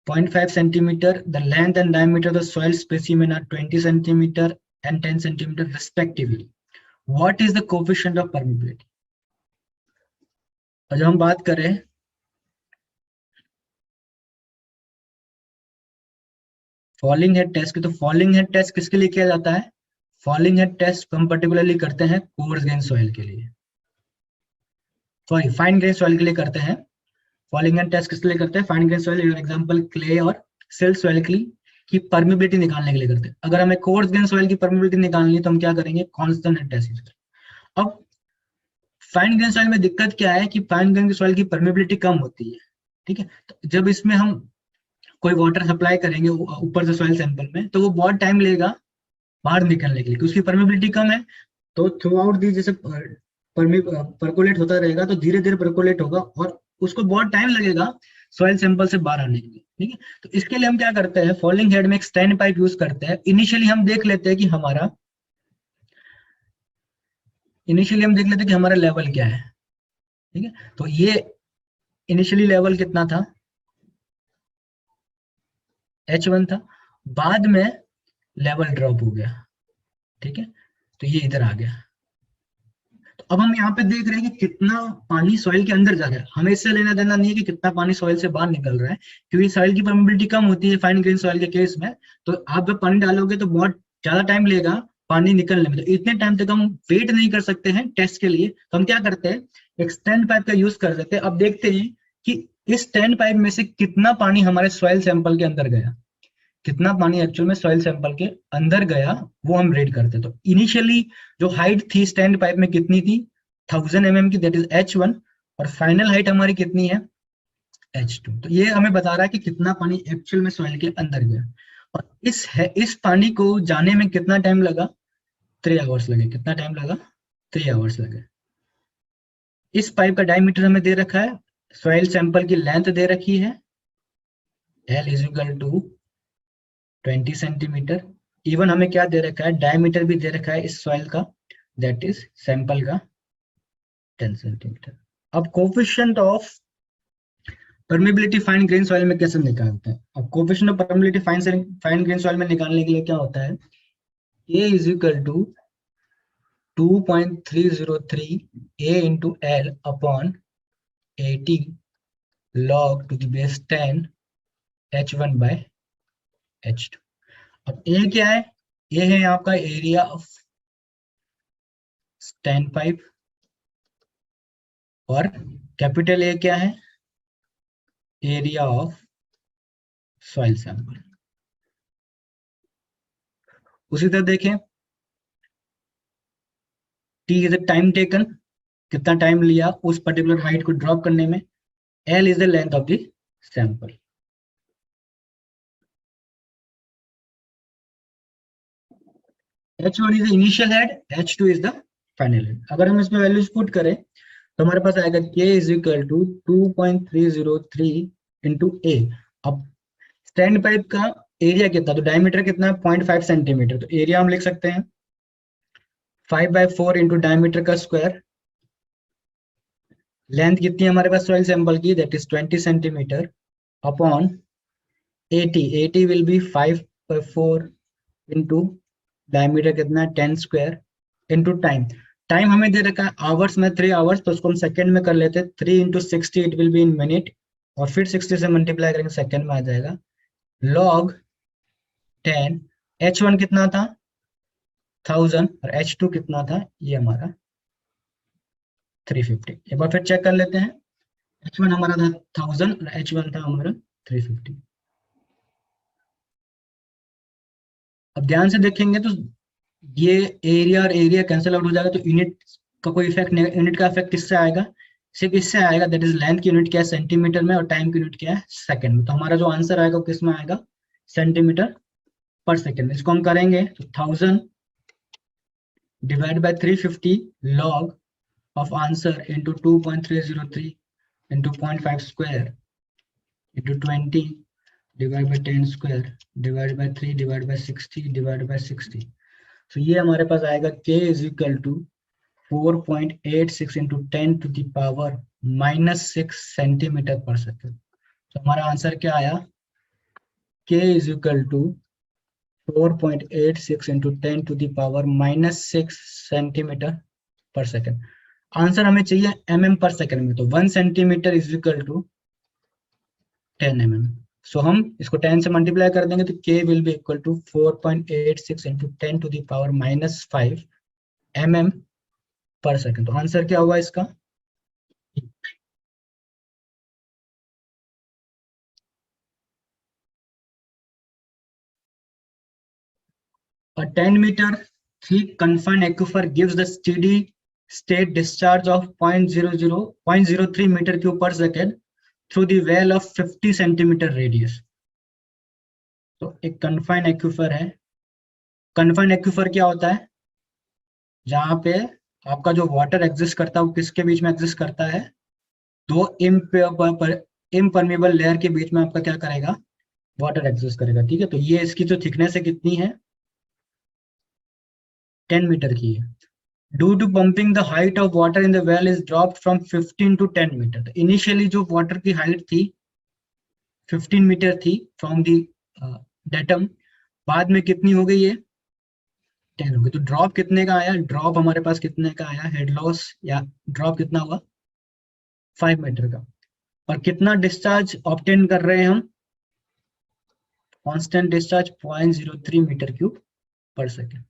0.5 centimeter. The length and diameter of the soil specimen are 20 centimeter and 10 centimeter respectively. What is the coefficient of permeability? और जब हम बात करें falling head test की, तो falling head test किसके लिए किया जाता है? फॉलिंग हेड टेस्ट हम पर्टिकुलरली करते हैं कोर्स ग्रेन सॉइल के लिए, सॉरी फाइन ग्रेन सॉइल के लिए करते हैं। फॉलिंग हेड टेस्ट किसके लिए करते हैं? Fine grain soil, example clay और सिल्ट सॉइल की परमेबिलिटी निकालने के लिए करते हैं। अगर हमें कोर्स ग्रेन सॉइल की परमेबिलिटी निकालनी है तो हम क्या करेंगे? कांस्टेंट हेड टेस्ट यूज करेंगे। अब फाइन ग्रेन सॉइल में दिक्कत क्या है कि फाइन ग्रेन सॉइल की परमेबिलिटी कम होती है, ठीक है। तो जब इसमें हम कोई वाटर सप्लाई करेंगे ऊपर से सॉइल सैंपल में, तो वो बहुत टाइम लेगा बाहर निकलने के लिए, क्योंकि उसकी परमेबिलिटी कम है। तो थ्रू आउट दी जैसे परकोलेट होता रहेगा, तो धीरे धीरे परकोलेट होगा और उसको बहुत टाइम लगेगा सॉइल सैंपल से बाहर आने के लिए, ठीक है। तो इसके लिए हम क्या करते हैं, फॉलिंग हेड में एक स्टैंड पाइप यूज करते हैं। इनिशियली हम देख लेते हैं कि हमारा लेवल क्या है, ठीक है। तो ये इनिशियली लेवल कितना था? H1 था, बाद में लेवल ड्रॉप हो गया, ठीक है। तो ये इधर आ गया। तो अब हम यहाँ पे देख रहे हैं कि कितना पानी सॉइल के अंदर जा रहा है। हमें इससे लेना देना नहीं है कि कितना पानी सॉइल से बाहर निकल रहा है, क्योंकि सॉइल की परमेबिलिटी कम होती है फाइन ग्रेन सॉइल के केस में। तो आप जब पानी डालोगे तो बहुत ज्यादा टाइम लेगा पानी निकलने में, तो इतने टाइम तक हम वेट नहीं कर सकते हैं टेस्ट के लिए। तो हम क्या करते हैं, एक स्टैंड पाइप का यूज कर सकते हैं। अब देखते हैं कि इस स्टैंड पाइप में से कितना पानी हमारे सॉइल सैंपल के अंदर गया, कितना पानी एक्चुअल में सॉइल सैंपल के अंदर गया, वो हम रेड करते हैं। तो इनिशियली जो हाइट थी स्टैंड पाइप में कितनी थी? 1000 mm की, दैट इज H1, और फाइनल हाइट हमारी कितनी है? H2। तो ये हमें बता रहा है कि कितना पानी एक्चुअल में सॉइल के अंदर गया। और इस पानी को जाने में कितना टाइम लगा? 3 आवर्स लगे। कितना टाइम लगा? 3 आवर्स लगे। इस पाइप का डायमीटर हमें दे रखा है, सॉइल सैंपल की लेंथ दे रखी है, L is equal to 20 centimetre. Even हमें क्या दे रखा है? डायमीटर भी दे रखा है इस सॉइल का, दैट इज सैंपल का 10 सेंटीमीटर। अब coefficient of permeability fine grain soil में कैसे निकालते हैं? अब coefficient of permeability fine grain soil में निकालने के लिए क्या होता है? A is equal to 2.303 A into L upon 80 log to the base 10 H1 by H2। अब A क्या है? A है आपका एरिया ऑफ स्टैंड पाइप, और कैपिटल A क्या है? Area of soil sample. उसी तरह देखें, T is the time taken, कितना टाइम लिया उस पर्टिकुलर हाइट को ड्रॉप करने में। L is the length of the sample. H1 is the initial head, H2 is the final head. अगर हम इसमें वैल्यूज पुट करें तो हमारे पास आएगा K is equal to 2.303 into A। अब स्टैंड पाइप का एरिया कितना? तो डायमीटर कितना है? 0.5 सेंटीमीटर। तो एरिया हम लिख सकते हैं 5/4 इंटू डायमीटर का स्क्वायर। लेंथ कितनी है हमारे पास सॉइल सैंपल की? That is 20 centimetre upon 80 will be 5/4 into diameter कितना है? 10 स्क्वायर इंटू टाइम हमें दे रखा है आवर्स में 3 आवर्स, तो उसको हम सेकंड में कर लेते हैं। 3 into 60 it will be in minute, और फिर 60 से मल्टीप्लाई करेंगे सेकंड में आ जाएगा। log 10 H1 कितना था? 1000, और H2 कितना था? ये हमारा 350। एक बार फिर चेक कर लेते हैं। H1 हमारा था 1000 और H1 था हमारा 350। अब ध्यान से देखेंगे तो ये एरिया और एरिया कैंसिल आउट हो जाएगा, तो यूनिट का कोई इफेक्ट नहीं, यूनिट का इफेक्ट किससे आएगा? सिर्फ इससे आएगा, दैट इज लेंथ की यूनिट क्या है सेंटीमीटर में और टाइम की यूनिट क्या है सेकंड में। तो हमारा जो आंसर आएगा वो किस में आएगा, सेंटीमीटर पर सेकंड। इसको हम करेंगे तो 1000 divide by 350 log of answer into 2.303 into 0.5 square into 20 divide by 10 square divide by 3 divide by 60 divide by 60। तो ये हमारे पास आएगा k is equal to 4.86 into 10 to the power -6 centimetre per second. तो हमारा आंसर क्या आया, k is equal to 4.86 into 10 to the power -6 centimetre per second. Answer हमें चाहिए mm पर सेकंड में, तो 1 centimetre is equal to 10 mm। So हम इसको 10 से मल्टीप्लाई कर देंगे तो k will be equal to 4.86 into 10 to the power -5 mm per second. तो आंसर क्या हुआ इसका, a 10 meter thick confined aquifer gives the steady state discharge of 0.03 meter cube per second through the well of 50 centimeter radius। तो एक confined aquifer है। Confined aquifer क्या होता है, जहां पे आपका जो वाटर एग्जिस्ट करता है वो किसके बीच में एग्जिस्ट करता है, दो इम्परमेबल लेयर के बीच में आपका क्या करेगा, वाटर एग्जिस्ट करेगा। ठीक है, तो ये इसकी जो थिकनेस है कितनी है, 10 मीटर की है। Due to pumping, the height of water in the well is dropped from 15 to 10 मीटर। तो इनिशियली जो वाटर की हाइट थी 15 मीटर थी फ्रॉम दी डेटम, बाद में कितनी हो गई है, 10 हो गई। तो ड्रॉप कितने का आया, ड्रॉप हमारे पास कितने का आया, हेड लॉस या ड्रॉप कितना हुआ, 5 मीटर का। और कितना डिस्चार्ज ऑब्टेन कर रहे हैं हम, कांस्टेंट डिस्चार्ज 0.03 मीटर क्यूब पर second.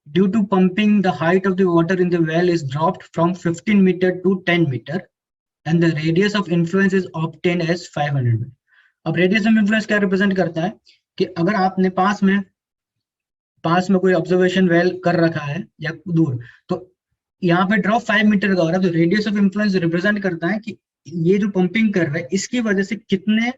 Due to pumping, the height of the water in the well is dropped from 15 meter to 10 meter and the radius of influence is obtained as 500 meter। अब radius of influence क्या represent करता है कि अगर आपने पास में कोई observation well कर रखा है या दूर, तो यहाँ पे ड्रॉप 5 मीटर का हो रहा है, तो रेडियस ऑफ इन्फ्लुएंस रिप्रेजेंट करता है कि ये जो पंपिंग कर रहा है इसकी वजह से कितने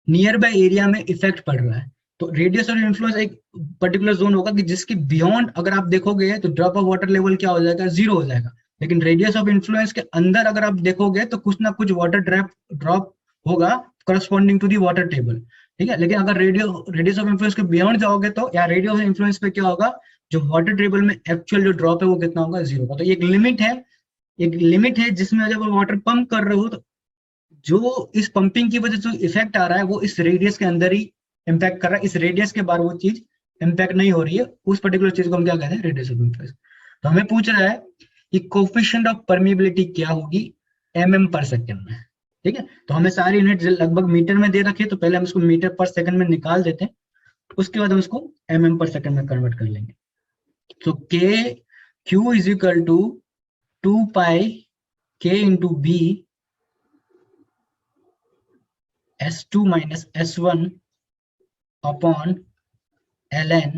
नियर बाय एरिया में इफेक्ट पड़ रहा है। तो रेडियस ऑफ इन्फ्लुएंस एक पर्टिकुलर जोन होगा कि जिसके बियॉन्ड अगर आप देखोगे तो ड्रॉप ऑफ वाटर लेवल क्या हो जाएगा, 0 हो जाएगा। लेकिन रेडियस ऑफ इन्फ्लुएंस के अंदर अगर आप देखोगे तो कुछ ना कुछ वाटर ड्रॉप होगा corresponding to the water table. ठीक है, लेकिन अगर रेडियस ऑफ इन्फ्लुएंस के बियॉन्ड जाओगे तो या रेडियस ऑफ इन्फ्लुएंस पे क्या होगा, जो वाटर टेबल में एक्चुअल जो ड्रॉप है वो कितना होगा, 0 का। तो एक लिमिट है जिसमें जब वाटर पंप कर रहे हो तो जो इस पंपिंग की वजह से इफेक्ट आ रहा है वो इस रेडियस के अंदर ही इम्पैक्ट कर रहा है, इस रेडियस के बाहर वो चीज इम्पैक्ट नहीं हो रही है, उस पर्टिकुलर चीज को हम क्या कहते हैं, रेडियस ऑफ इन्फ्लुएंस। तो हमें पूछ रहा है कि कोफिशिएंट ऑफ परमिएबिलिटी क्या होगी mm पर सेकंड में। ठीक है, तो हमें सारी यूनिट लगभग मीटर में दे रखी है, तो पहले हम इसको मीटर पर सेकंड में निकाल देते हैं, उसके बाद हम इसको mm पर सेकंड में कन्वर्ट कर लेंगे। तो q is equal to 2 pi k into b s2 minus s1 upon ln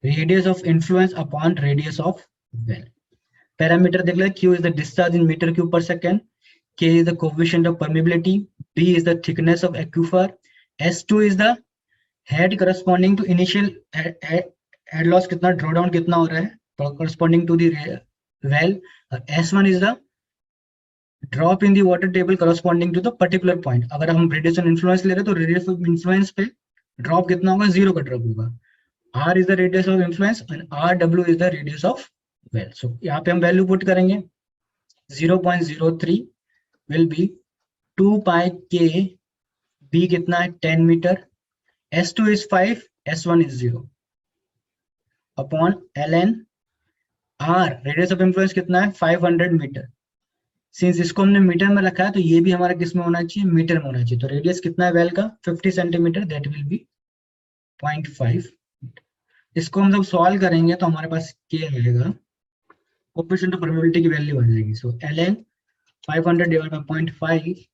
radius of influence upon radius of well। Parameter देख ले, q is the discharge in meter cube per second, k is the coefficient of permeability, b is the thickness of aquifer, s2 is the head corresponding to initial head loss कितना, drawdown कितना हो रहा है corresponding to the well, s1 is the drop in the water table corresponding to the particular point। अगर हम radius of influence ले रहे हैं तो radius of influence पे ड्रॉप कितना होगा, 0 का ड्रॉप होगा। r is the radius of influence and rw is the radius of well। so यहाँ पे हम वैल्यू पुट करेंगे, 0.03 will be 2 pi k, b कितना है 10 मीटर, s2 is 5, s1 is 0 upon ln r radius of influence कितना है 500 metre. Since इसको हमने मीटर में रखा है तो ये भी हमारा किस में होना चाहिए, मीटर में होना चाहिए। तो रेडियस कितना है वेल का 50 सेंटीमीटर, दैट विल बी 0.5। इसको हम जब सॉल्व करेंगे तो हमारे पास क्या आएगा, कोएफिशिएंट ऑफ परमिएबिलिटी की वैल्यू आ जाएगी। सो ln 500 divide by 0.5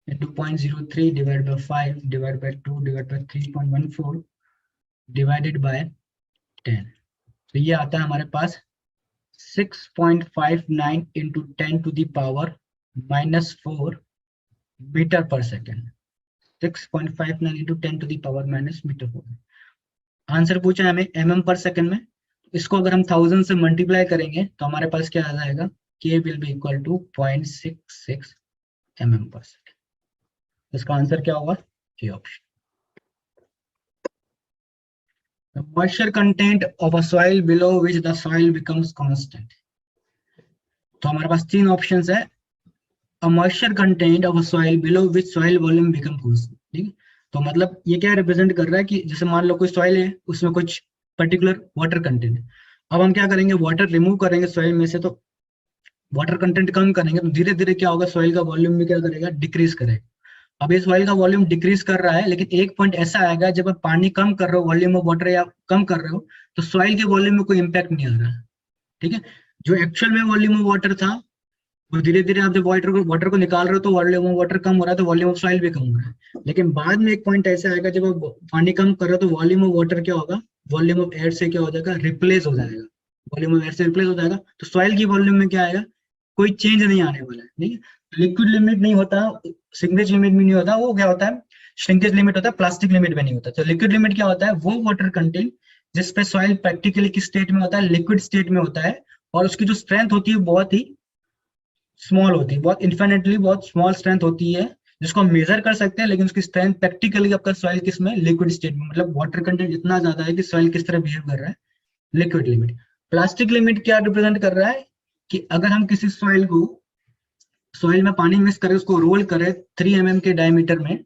into 0.03 divided by 5 divided by 2 divided by 3.14 divided by 10। तो ये आता है हमारे पास 6.59 into 10 to the power -4 metre पर second. 6.59 into 10 to the power minus metre पर। आंसर पूछा है हमें mm पर सेकेंड में, इसको अगर हम 1000 से मल्टीप्लाई करेंगे तो हमारे पास क्या आ जाएगा, k will be equal to 0.66 mm per second. इसका आंसर क्या होगा, A option. The moisture content of a soil below which the soil becomes constant. तो हमारे पास तीन ऑप्शंस है, a moisture content of a soil below which soil volume become constant। ठीक है, तो मतलब ये क्या रिप्रेजेंट कर रहा है कि जैसे मान लो कोई सॉइल है, उसमें कुछ पर्टिकुलर वाटर कंटेंट है। अब हम क्या करेंगे, वाटर रिमूव करेंगे सॉइल में से, तो वाटर कंटेंट कम करेंगे तो धीरे धीरे क्या होगा, सॉइल का वॉल्यूम भी क्या करेगा, डिक्रीज करेगा। अब ये सॉइल का वॉल्यूम डिक्रीज कर रहा है, लेकिन एक पॉइंट ऐसा आएगा जब आप पानी कम कर रहे हो, वॉल्यूम ऑफ वाटर या कम कर रहे हो, तो सॉइल के वॉल्यूम में कोई इंपैक्ट नहीं आ रहा है। ठीक है, जो एक्चुअल में वॉल्यूम ऑफ वाटर था वो धीरे धीरे आप जब वाटर को निकाल रहे हो तो वॉल्यूम ऑफ वाटर कम हो रहा है, तो वॉल्यूम ऑफ सॉइल भी कम हो रहा है। लेकिन बाद में एक पॉइंट ऐसा आएगा जब आप पानी कम कर रहे हो तो वॉल्यूम ऑफ वाटर क्या होगा, वॉल्यूम ऑफ एयर से क्या हो जाएगा, रिप्लेस हो जाएगा। वॉल्यूम ऑफ एयर से रिप्लेस हो जाएगा तो सॉइल की वॉल्यूम में क्या आएगा, कोई चेंज नहीं आने वाला है। ठीक है, लिक्विड लिमिट नहीं होता, श्रिंकेज लिमिट भी नहीं होता, वो क्या होता है, श्रिंकेज लिमिट होता है, प्लास्टिक लिमिट भी नहीं होता। तो लिक्विड लिमिट क्या होता है, वो वाटर कंटेंट जिसपे सॉइल प्रैक्टिकली किस स्टेट में होता है, लिक्विड स्टेट में होता है, और उसकी जो स्ट्रेंथ होती है बहुत ही स्मॉल होती है, बहुत इन्फिनिटली बहुत स्मॉल स्ट्रेंथ होती है, जिसको हम मेजर कर सकते हैं, लेकिन उसकी स्ट्रेंथ प्रैक्टिकली आपका सॉइल किस में, लिक्विड स्टेट में, मतलब वाटर कंटेंट इतना ज्यादा है कि सॉइल किस तरह बिहेव कर रहा है, लिक्विड लिमिट। प्लास्टिक लिमिट क्या रिप्रेजेंट कर रहा है कि अगर हम किसी सॉइल में पानी मिक्स करें, उसको रोल करें 3 mm के डायमीटर में,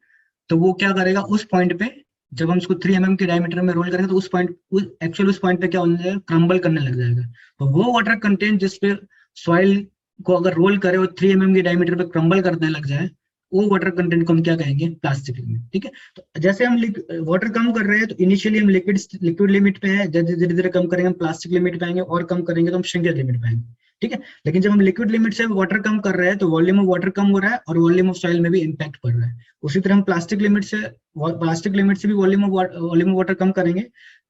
तो वो क्या करेगा, उस पॉइंट पे जब हम उसको 3 mm के डायमीटर में रोल करेंगे तो उस पॉइंट पे क्या होने जाएगा, क्रम्बल करने लग जाएगा। तो वो वाटर कंटेंट जिसपे सॉइल को अगर रोल करे और 3 mm के डायमीटर पे क्रम्बल करने लग जाए, वो वाटर कंटेंट को हम क्या कहेंगे, प्लास्टिक लिमिट। ठीक है, तो जैसे हम वाटर कम कर रहे हैं तो इनिशियली हम लिक्विड लिमिट पे है, धीरे धीरे कम करेंगे हम प्लास्टिक लिमिट पे आएंगे, और कम करेंगे तो हम श्रिंकेज लिमिट पे आएंगे। ठीक है, लेकिन जब हम लिक्विड लिमिट से वाटर कम कर रहे हैं तो वॉल्यूम ऑफ वाटर कम हो रहा है और वॉल्यूम ऑफ सॉइल में भी इंपैक्ट पड़ रहा है। उसी तरह हम प्लास्टिक लिमिट से भी वॉल्यूम ऑफ वाटर कम करेंगे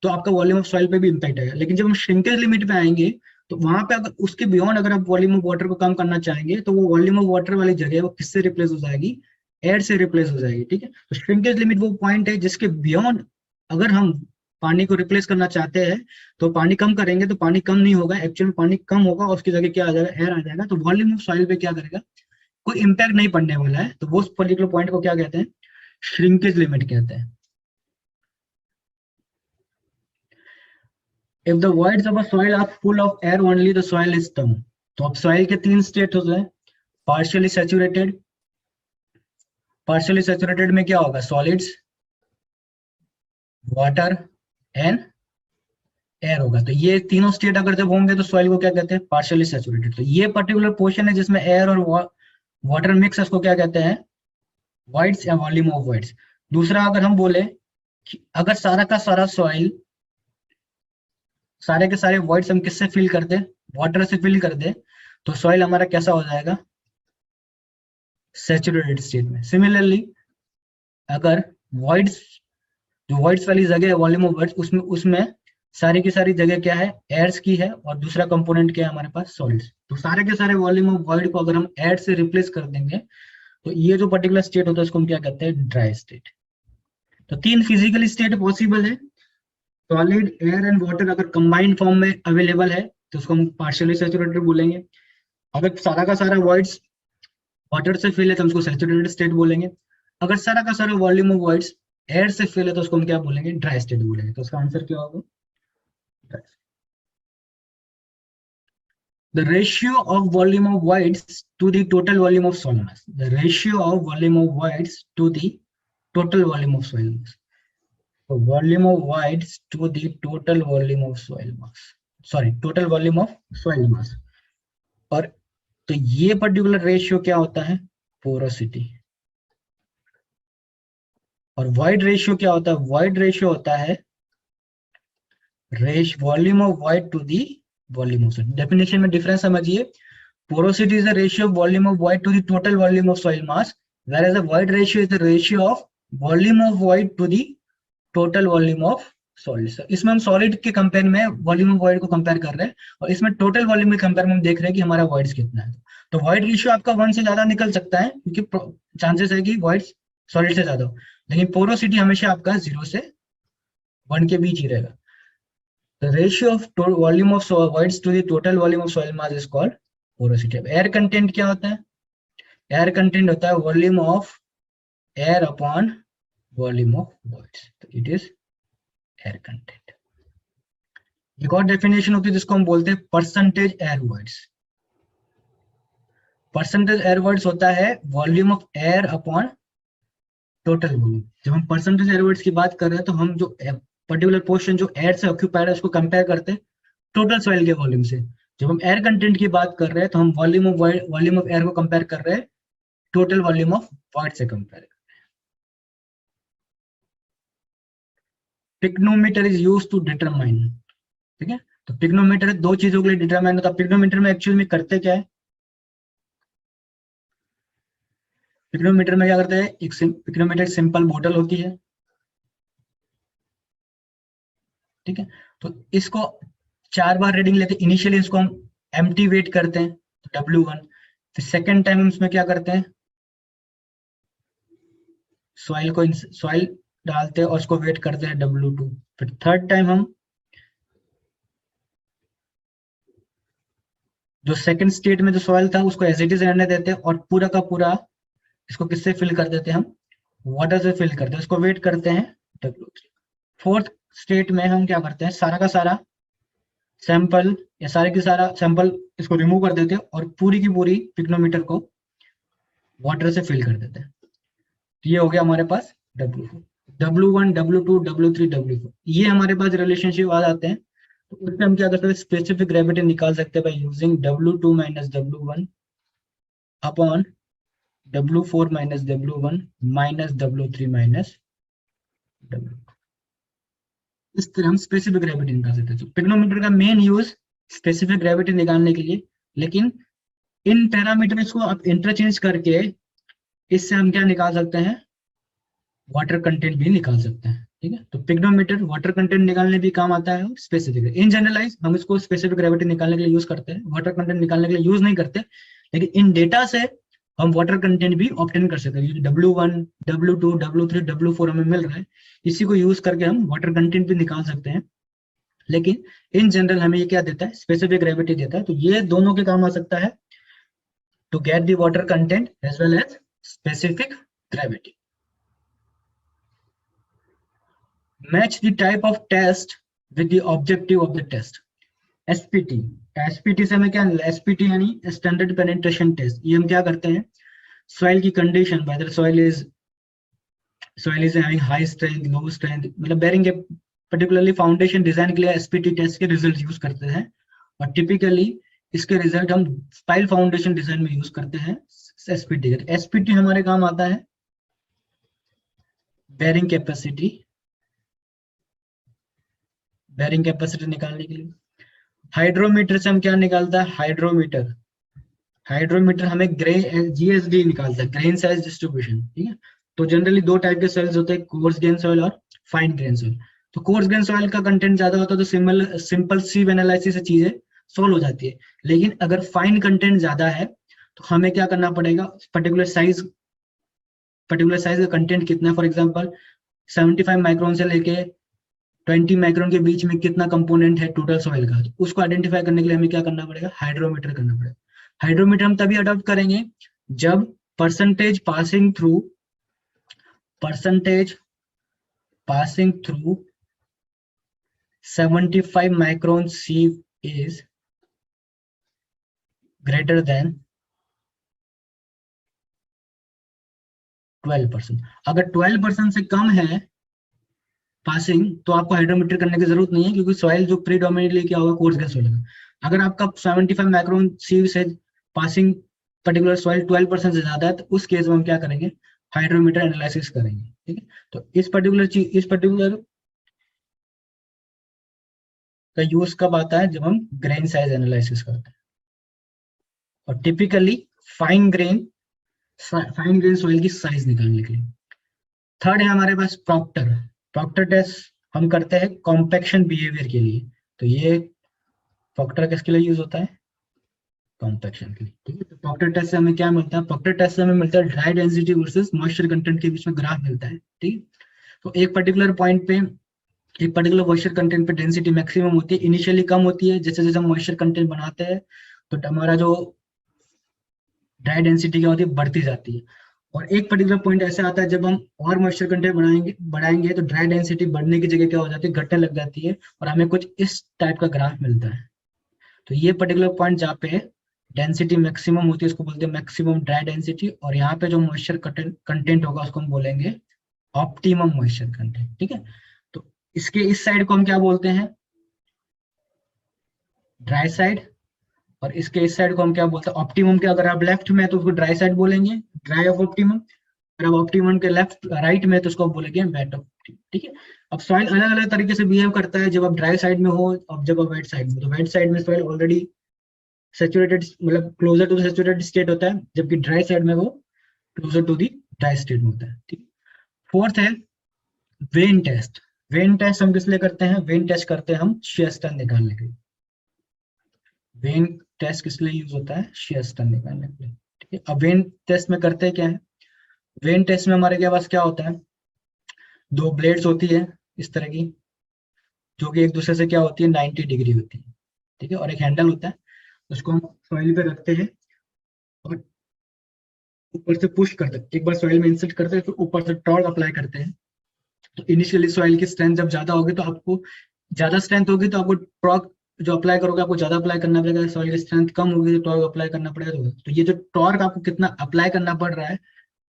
तो आपका वॉल्यूम ऑफ सॉइल पे भी इंपैक्ट आएगा। लेकिन जब हम श्रिंकेज लिमिट पे आएंगे तो वहां पे अगर उसके बियॉन्ड अगर आप वॉल्यूम ऑफ वाटर को कम करना चाहेंगे तो वो वॉल्यूम ऑफ वाटर वाली जगह वो किससे रिप्लेस हो जाएगी, एयर से रिप्लेस हो जाएगी। ठीक है, तो श्रिंकेज लिमिट वो पॉइंट है जिसके बियॉन्ड अगर हम पानी को रिप्लेस करना चाहते हैं तो पानी कम करेंगे तो पानी कम नहीं होगा, एक्चुअल में पानी कम होगा और उसकी जगह क्या आ जाएगा, एयर आ जाएगा। तो वॉल्यूम ऑफ सॉइल पे क्या करेगा, कोई इंपैक्ट नहीं पड़ने वाला है। तो वो पर्टिकुलर पॉइंट को क्या कहते हैं, श्रिंकेज लिमिट कहते हैं। If the voids of a soil are full of air only, the soil is term। तो अब सॉइल के 3 स्टेट होते हैं, पार्शियली सैचुरेटेड। पार्शियली सैचुरेटेड में क्या होगा, सॉलिड्स, वाटर एंड एयर होगा। तो ये तीनों स्टेट अगर जब होंगे तो सॉइल को क्या कहते हैं, पार्शियली सैचुरेटेड। तो ये पर्टिकुलर पोर्शन है जिसमें एयर और वाटर मिक्स है, उसको क्या कहते हैं, वॉइड्स या वॉल्यूम ऑफ वॉइड्स। दूसरा अगर हम बोले कि अगर सारा का सारा सॉइल, सारे के सारे वॉइड्स हम किससे फिल कर दे, वाटर से फिल कर दे, तो सॉइल हमारा कैसा हो जाएगा, सैचुरेटेड स्टेट में। सिमिलरली अगर वॉइड्स, जो वॉइड्स वाली जगह है वॉल्यूम ऑफ वॉइड्स, उसमें सारी की सारी जगह क्या है, एयर्स की है, और दूसरा कंपोनेंट क्या है हमारे पास, सॉलिड्स। तो सारे के सारे वॉल्यूम ऑफ वॉइड को अगर हम एयर से रिप्लेस कर देंगे तो ये जो पर्टिकुलर स्टेट होता है उसको हम क्या कहते हैं, ड्राई स्टेट। तो 3 फिजिकल स्टेट पॉसिबल है, सॉलिड, एयर एंड वाटर अगर कंबाइंड फॉर्म में अवेलेबल है तो उसको हम पार्शियली सैचुरेटेड बोलेंगे। अगर सारा का सारा वॉइड्स वाटर से फिल है तो हम उसको सैचुरेटेड स्टेट बोलेंगे। अगर सारा का सारा वॉल्यूम ऑफ वॉइड्स एयर से फिल है तो उसको हम क्या बोलेंगे, ड्राई स्टेट बोलेंगे। तो उसका आंसर क्या होगा, the ratio of volume of voids to the total volume of soil mass, the ratio of volume of voids to the total volume of soil mass, so volume of voids to the total volume of soil mass, sorry total volume of soil mass। और तो ये particular ratio क्या होता है, porosity. और void ratio क्या होता है, वॉइड रेशियो होता है volume of void to the volume of soil. Definition में डिफरेंस समझिए, porosity is the ratio of volume of void to the total volume of soil mass, whereas the void ratio is the ratio of volume of void to the total volume of solid से। इसमें हम solid के compare में volume of void को compare कर रहे हैं, और इसमें टोटल वॉल्यूम के कंपेयर में हम देख रहे हैं कि हमारा वॉइड्स कितना है। तो वॉइड रेशियो आपका 1 से ज्यादा निकल सकता है, क्योंकि चांसेस है कि वॉइड्स सॉलिड से ज्यादा हो, लेकिन पोरोसिटी हमेशा आपका 0 से 1 के बीच ही रहेगा। The ratio of volume of voids to the total volume of soil mass is called porosity. अब एयर कंटेंट क्या होता है? एयर कंटेंट होता है volume of air upon volume of voids, तो इट इज एयर कंटेंट। एक और definition होती है जिसको हम बोलते हैं percentage air voids. Percentage air voids होता है volume of air upon total volume. जब हम परसेंटेज एयर वॉइड्स की बात कर रहे हैं तो हम जो पर्टिकुलर पोर्शन जो एयर से ऑक्यूपाइड है उसको कंपेयर करते हैं टोटल सॉइल के वॉल्यूम से। जब हम एयर कंटेंट की बात कर रहे हैं तो हम वॉल्यूम ऑफ एयर को कंपेयर कर रहे हैं टोटल वॉल्यूम ऑफ वॉइड से compare. Pycnometer is used to determine, ठीक है। तो पिग्नोमीटर दो चीजों के लिए डिटरमाइन होता है। पिग्नोमीटर में एक्चुअल में करते क्या है? पिग्नोमीटर में क्या करते हैं, एक पिग्नोमीटर सिंपल बोतल होती है, ठीक है। तो इसको 4 बार रीडिंग लेते हैं। इनिशियली इसको हम एम्प्टी वेट करते हैं, तो W1। फिर सेकेंड टाइम हम इसमें क्या करते हैं, सॉइल डालते हैं और उसको वेट करते हैं W2। फिर थर्ड टाइम हम जो सेकंड स्टेट में जो सॉइल था उसको एज इट इज रहने देते हैं और पूरा का पूरा इसको किससे फिल कर देते हैं, हम वाटर से फिल करते हैं, इसको वेट करते हैं W3। फोर्थ स्टेट में हम क्या करते हैं, सारा का सारा सैंपल या सारे के सारा सैंपल इसको रिमूव कर देते हैं और पूरी की पूरी पिग्नोमीटर को वाटर से फिल कर देते हैं। तो ये हो गया हमारे पास W4, W1, W2, W3, W4, ये हमारे पास रिलेशनशिप आ जाते हैं। तो उसमें हम क्या कर सकते हैं, स्पेसिफिक ग्रेविटी निकाल सकते हैं by using W2 minus W1 upon W4 minus W1 minus W3 minus W2। इस तरह हम स्पेसिफिक ग्रेविटी निकाल सकते हैं। तो पिग्नोमीटर का मेन यूज स्पेसिफिक ग्रेविटी निकालने के लिए, लेकिन इन पैरामीटर्स को आप इंटरचेंज करके इससे हम क्या निकाल सकते हैं, वाटर कंटेंट भी निकाल सकते हैं, ठीक है। तो पिग्नोमीटर वाटर कंटेंट निकालने भी काम आता है। स्पेसिफिक इन जनरलाइज हम इसको स्पेसिफिक ग्रेविटी निकालने के लिए यूज करते हैं, वाटर कंटेंट निकालने के लिए यूज नहीं करते, लेकिन इन डेटा से हम वाटर कंटेंट भी ऑब्टेन कर सकते हैं। W1, W2, W3, W4 हमें मिल रहा है, इसी को यूज करके हम वाटर कंटेंट भी निकाल सकते हैं। लेकिन इन जनरल हमें ये क्या देता है, स्पेसिफिक ग्रेविटी देता है। तो ये दोनों के काम आ सकता है, to get the water content as well as specific gravity. Match the type of test with the objective of the test. SPT, SPT से हमें क्या, SPT यानी स्टैंडर्ड पेनिट्रेशन टेस्ट। ये हम क्या करते हैं, सॉइल की condition, whether soil is having high strength, low strength, मतलब बेरिंग के पर्टिकुलरली फाउंडेशन डिजाइन के लिए SPT टेस्ट के रिजल्ट यूज करते हैं। और टिपिकली इसके रिजल्ट हम पाइल फाउंडेशन डिजाइन में यूज करते हैं SPT के। SPT हमारे काम आता है बेरिंग कैपेसिटी निकालने के लिए। हाइड्रोमीटर से हम क्या निकालता है, हाइड्रोमीटर हमें GSD निकालता है, ग्रेन साइज डिस्ट्रीब्यूशन, ठीक है। तो जनरली दो टाइप के सॉइल्स होते हैं, कोर्स ग्रेन सॉइल और फाइन ग्रेन सॉइल। तो कोर्स ग्रेन सॉइल का कंटेंट ज्यादा होता है तो सिंपल सीव एनालिसिस से चीजें सोल्व हो जाती है। लेकिन अगर फाइन कंटेंट ज्यादा है तो हमें क्या करना पड़ेगा, पर्टिकुलर साइज का कंटेंट कितना है, फॉर एग्जाम्पल 75 माइक्रोन से लेके 20 माइक्रोन के बीच में कितना कंपोनेंट है टोटल सॉइल का, तो उसको आइडेंटिफाई करने के लिए हमें क्या करना पड़ेगा, हाइड्रोमीटर करना पड़ेगा। हाइड्रोमीटर हम तभी अडॉप्ट करेंगे जब percentage passing through 75 micron सीव is greater then 12%। अगर 12% से कम है पासिंग तो आपको हाइड्रोमीटर करने की जरूरत नहीं है, क्योंकि सॉइल जो प्रीडोमिनेटली क्या होगा, कोर्स ग्रेन सॉइल होगा। अगर आपका 75 माइक्रोन सीव से पासिंग पर्टिकुलर सॉइल 12% से ज्यादा है तो उस केस में हम क्या करेंगे, हाइड्रोमीटर एनालिसिस करेंगे, ठीक है। तो इस पर्टिकुलर का यूज कब आता है, जब हम ग्रेन साइज एनालिसिस करते हैं। और टिपिकली फाइन ग्रेन सॉइल की साइज निकालने के लिए। थर्ड है हमारे पास प्रॉक्टर टेस्ट। हम करते हैं कॉम्पैक्शन बिहेवियर के लिए। तो ये फॉक्टर किसके लिए यूज होता है? कॉम्पैक्शन के लिए, ठीक है। तो फॉक्टर टेस्ट से हमें क्या मिलता है? फॉक्टर टेस्ट से हमें मिलता है dry density versus moisture content के बीच में ग्राफ मिलता है, ठीक है। तो एक पर्टिकुलर पॉइंट पे, एक पर्टिकुलर मॉइस्चर कंटेंट पे डेंसिटी मैक्सिमम होती है, इनिशियली कम होती है, जैसे जैसे हम मॉइस्चर कंटेंट बनाते हैं तो हमारा जो ड्राई डेंसिटी क्या होती है, बढ़ती जाती है। और एक पर्टिकुलर पॉइंट ऐसा आता है जब हम और मॉइस्चर कंटेंट बढ़ाएंगे तो ड्राई डेंसिटी बढ़ने की जगह क्या हो जाती है, घटने लग जाती है, और हमें कुछ इस टाइप का ग्राफ मिलता है। तो ये पर्टिकुलर पॉइंट जहाँ पे डेंसिटी मैक्सिमम होती है उसको बोलते हैं मैक्सिमम ड्राई डेंसिटी, और यहाँ पे जो मॉइस्चर कंटेंट होगा उसको हम बोलेंगे ऑप्टिमम मॉइस्चर कंटेंट, ठीक है। तो इसके इस साइड को हम क्या बोलते हैं? Dry side. और इसके इस साइड को हम क्या बोलते हैं? ऑप्टिमम के अगर आप लेफ्ट में है तो उसको ड्राई साइड बोलेंगे, ड्राई ऑफ ऑप्टिमम। अगर आप ऑप्टिमम के लेफ्ट राइट में है तो उसको बोलेंगे वेट ऑफ, ठीक है। अब सॉइल अलग अलग तरीके से बिहेव करता है जब आप ड्राई साइड में हो और जब आप वेट साइड में। तो वेट साइड में सॉइल ऑलरेडी सैचुरेटेड, मतलब closer to the saturated state होता है, जबकि ड्राई साइड में वो closer to the dry state में होता है, ठीक। फोर्थ है वेन टेस्ट। वेन टेस्ट हम किस लिए करते हैं? वेन टेस्ट करते हैं हम shear strength निकालने के लिए। वेन टेस्ट किस लिए यूज होता है? shear strength निकालने के लिए, ठीक है। अब वेन टेस्ट में करते हैं क्या है? वेन टेस्ट में हमारे पास क्या होता है? दो ब्लेड्स होती है इस तरह की, जो कि एक दूसरे से क्या होती है, 90 डिग्री होती है, ठीक है। और एक हैंडल होता है, उसको हम सॉइल पे रखते हैं और ऊपर से पुश करते हैं। एक बार सॉइल में इंसर्ट करते हैं तो ऊपर से टॉर्क अप्लाई करते हैं। तो इनिशियली सॉइल की स्ट्रेंथ जब ज्यादा होगी तो आपको ज्यादा स्ट्रेंथ होगी तो आपको टॉर्क जो अप्लाई करोगे आपको ज्यादा अप्लाई करना पड़ेगा। सॉइल की स्ट्रेंथ कम होगी तो टॉर्क अप्लाई करना पड़ेगा। तो ये जो टॉर्क आपको कितना अप्लाई करना पड़ रहा है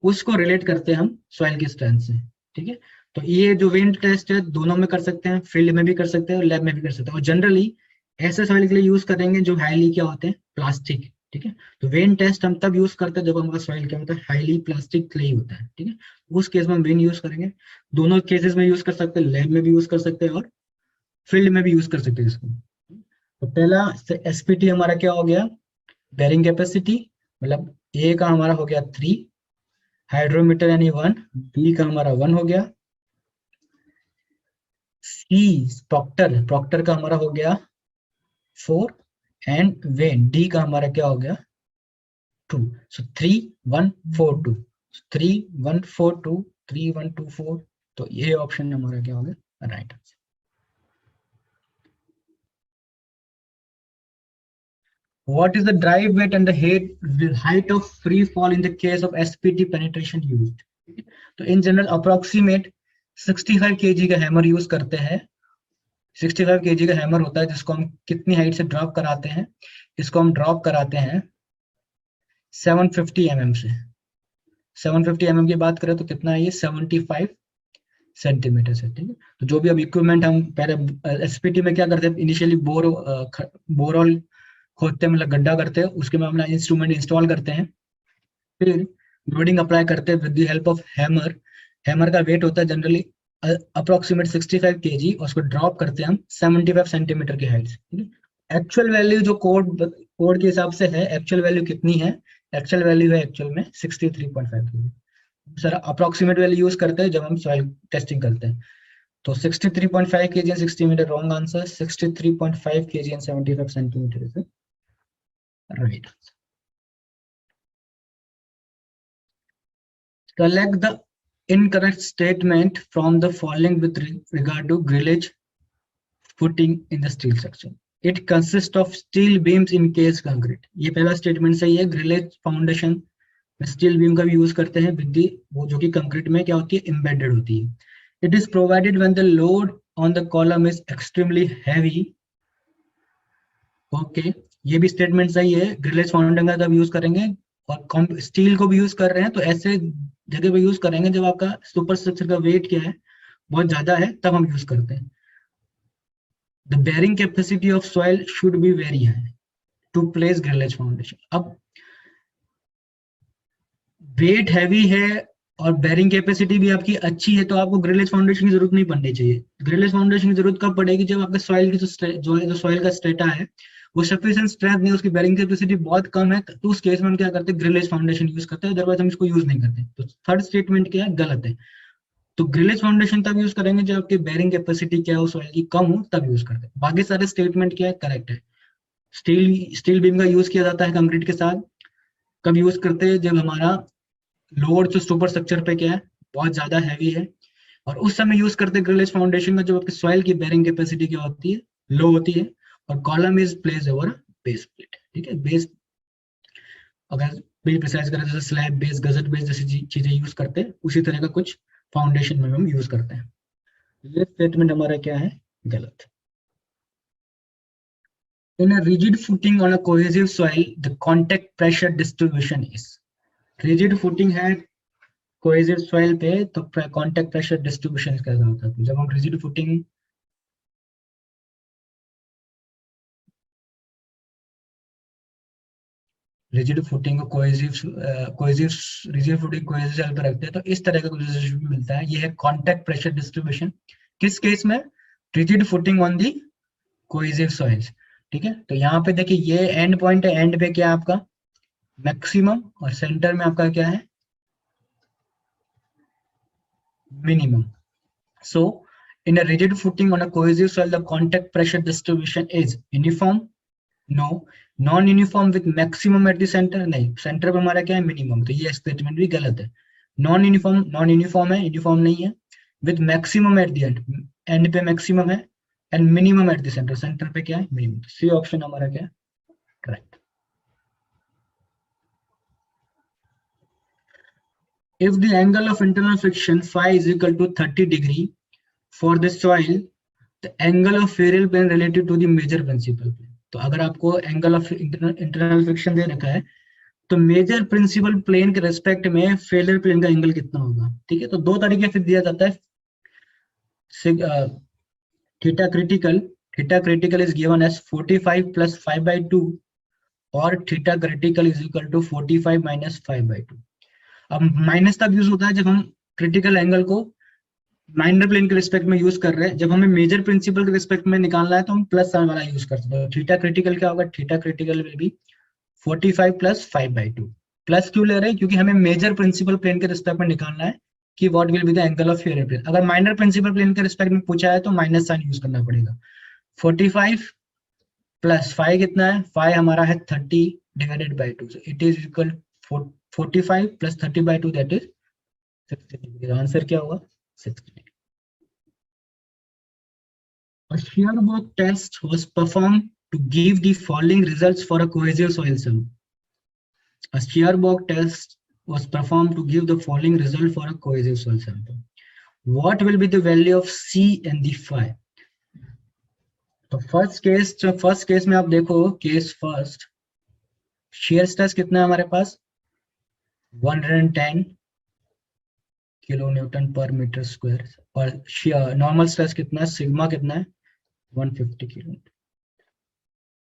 उसको रिलेट करते हैं हम सॉइल की स्ट्रेंथ से, ठीक है। तो ये जो वेन टेस्ट है दोनों में कर सकते हैं, फील्ड में भी कर सकते हैं और लैब में भी कर सकते हैं। और जनरली ऐसे सॉइल के लिए यूज करेंगे जो हाईली क्या होते हैं, प्लास्टिक, ठीक है। तो वेन टेस्ट हम तब यूज करते हैं जब हमारा सॉइल क्या होता है, हाईली प्लास्टिक क्ले होता है, ठीक है। उस केस में हम वेन यूज करेंगे। दोनों केसेस में यूज कर सकते हैं, लैब में भी यूज कर सकते हैं और फील्ड में भी यूज कर सकते हैं इसको। तो पहला एसपीटी हमारा क्या हो गया? बेरिंग कैपेसिटी, मतलब ए का हमारा हो गया 3, हाइड्रोमीटर यानी 1, बी का हमारा 1 हो गया, सी प्रॉक्टर, प्रॉक्टर का हमारा हो गया 4, एंड वेन डी का हमारा क्या हो गया 2। सो 3 1 4 2, 3 1 4 2, 3 1 2 4। तो ये ऑप्शन हमारा क्या हो गया, right answer. What is the drive weight and the height of free fall in the case of SPT penetration used? तो इन जनरल अप्रोक्सीमेट 65 kg का हैमर यूज करते हैं। 65 kg का हैमर होता है जिसको हम कितनी हाइट से ड्रॉप कराते हैं? इसको हम ड्रॉप कराते हैं 750 mm से। 750 mm की बात करें तो कितना है ये, 75 सेंटीमीटर से, ठीक है। तो जो भी अब इक्विपमेंट हम पहले एसपीटी में क्या करते हैं, इनिशियली बोरहोल खोदते हैं, मतलब गड्ढा करते हैं, उसके में अपना इंस्ट्रूमेंट इंस्टॉल करते हैं, फिर लोडिंग अप्लाई करते हैं with the help of hammer. Hammer का वेट होता है जनरली अप्रोक्सीमेट 65 kg, और उसको ड्रॉप करते हैं हम 75 सेंटीमीटर की हाइट से। एक्चुअल वैल्यू जो कोड के हिसाब से है, एक्चुअल वैल्यू कितनी है? एक्चुअल वैल्यू है एक्चुअल में 63.5 kg। Sir approximate value use करते हैं जब हम सॉइल टेस्टिंग करते हैं। तो 63.5 kg and 60 metre, wrong answer. 63.5 kg and 75 centimetre is right answer. Select the incorrect statement from the following with regard to grillage footing in the steel section. It consists of steel beams in case concrete. ये पहला statement सही है। Grillage foundation में steel beam का भी use करते हैं with वो जो कि कंक्रीट में क्या होती है, एम्बेडेड होती है। It is provided when the load on the column is extremely heavy. Okay, ये भी स्टेटमेंट सही है। ग्रिलेज फाउंडेशन का भी यूज करेंगे, और स्टील को भी यूज कर रहे हैं तो ऐसे जगह पे यूज करेंगे जब आपका सुपर स्ट्रक्चर का वेट क्या है, बहुत ज्यादा है, तब हम यूज करते हैं। The bearing capacity of soil should be very high to place grillage foundation. अब वेट हैवी है और बेयरिंग कैपेसिटी भी आपकी अच्छी है तो आपको ग्रिलेज फाउंडेशन की जरूरत नहीं पड़नी चाहिए। ग्रिलेज फाउंडेशन की जरूरत कब पड़ेगी? जब आपके सॉइल की जो सॉइल का स्टेटा है वो सफिशिएंट स्ट्रेंथ नहीं, उसकी बेयरिंग कैपेसिटी बहुत कम है, तो उस केस में हम क्या करते हैं, ग्रिलेज फाउंडेशन यूज करते हैं, अदरवाइज हम इसको यूज नहीं करते। तो थर्ड स्टेटमेंट क्या है, गलत है। तो ग्रिलेज फाउंडेशन तब यूज करेंगे जब आपकी बेरिंग कैपेसिटी क्या हो सॉइल की कम हो, तब यूज करते हैं। बाकी सारे स्टेटमेंट क्या है, करेक्ट है। स्टील बीम का यूज किया जाता है कंक्रीट के साथ, कब यूज करते हैं, जब हमारा लोड जो सुपर स्ट्रक्चर पे क्या है बहुत ज्यादा हैवी है, और उस समय यूज करते हैं ग्रिलेज फाउंडेशन में जब आपकी सॉइल की बेरिंग कैपेसिटी क्या होती है, लो होती है, और column is place over base plate. ठीक है, बेस अगर भी प्रिसाइज करें जैसे स्लैब बेस, गजट बेस जैसी चीजें यूज करते हैं, उसी तरह का कुछ फाउंडेशन में हम यूज करते हैं। ये स्टेटमेंट हमारा क्या है, गलत। In a rigid footing on a cohesive soil, the contact pressure distribution is. Rigid footing है cohesive soil पे, तो contact pressure distribution कैसा होता है? तो जब हम rigid footing rigid footing को rigid footing cohesive soil पे रखते हैं, तो इस तरह का कुछ distribution मिलता है। ये है contact pressure distribution। किस केस में? rigid footing on the cohesive soils। ठीक है, तो यहाँ पे देखिए ये एंड पॉइंट है, एंड पे क्या है आपका मैक्सिमम, और सेंटर में आपका क्या है minimum. So in a rigid footing on a cohesive soil, the contact pressure distribution is uniform? No. Non-uniform with maximum at the center? नहीं, सेंटर पे हमारा क्या है मिनिमम, तो ये स्टेटमेंट भी गलत है। नॉन यूनिफॉर्म है, यूनिफॉर्म नहीं है। With maximum at the end, and पे मैक्सिमम है, and minimum at the centre, centre पे क्या है मिनिमम। सी ऑप्शन हमारा क्या है correct. If the angle of internal friction phi is equal to 30 degree for the soil, the angle of failure plane relative to the major principal plane। तो अगर आपको angle of internal friction दे रखा है, तो major principal plane के respect में failure plane का angle कितना होगा। ठीक है, तो दो तरीके से दिया जाता है। Theta critical is given as 45 plus 5/2 और theta critical is equal to 45 minus 5/2। अब माइनस तब यूज होता है जब हम क्रिटिकल एंगल को माइनर प्लेन के रिस्पेक्ट में यूज कर रहे हैं। जब हमें मेजर प्रिंसिपल के रिस्पेक्ट में निकालना है तो हम प्लस साइन वाला यूज करते हैं। थीटा क्रिटिकल क्या होगा, theta critical will be 45 plus 5/2। Plus क्यों ले रहे हैं, क्योंकि हमें मेजर प्रिंसिपल प्लेन के रिस्पेक्ट में निकालना है कि what will be the angle of failure plane. अगर माइनर प्रिंसिपल प्लेन के रिस्पेक्ट में पूछा है तो माइनस साइन यूज करना पड़ेगा। 45 प्लस 5 कितना है, 5 हमारा है 30 divided by 2, it is equal 45 plus 30/2 that is 60 degree. Answer क्या होगा 60 degree. A shear work test was performed to give the following results for a cohesive soil sample. A shear work test was performed to give the following result for a cohesive soil sample. What will be the value of C and the phi? तो first case में आप देखो, case first shear stress कितना है हमारे पास 110 kilo newton पर metre square, और नॉर्मल स्ट्रेस कितना है, सिग्मा कितना है 150 किलो।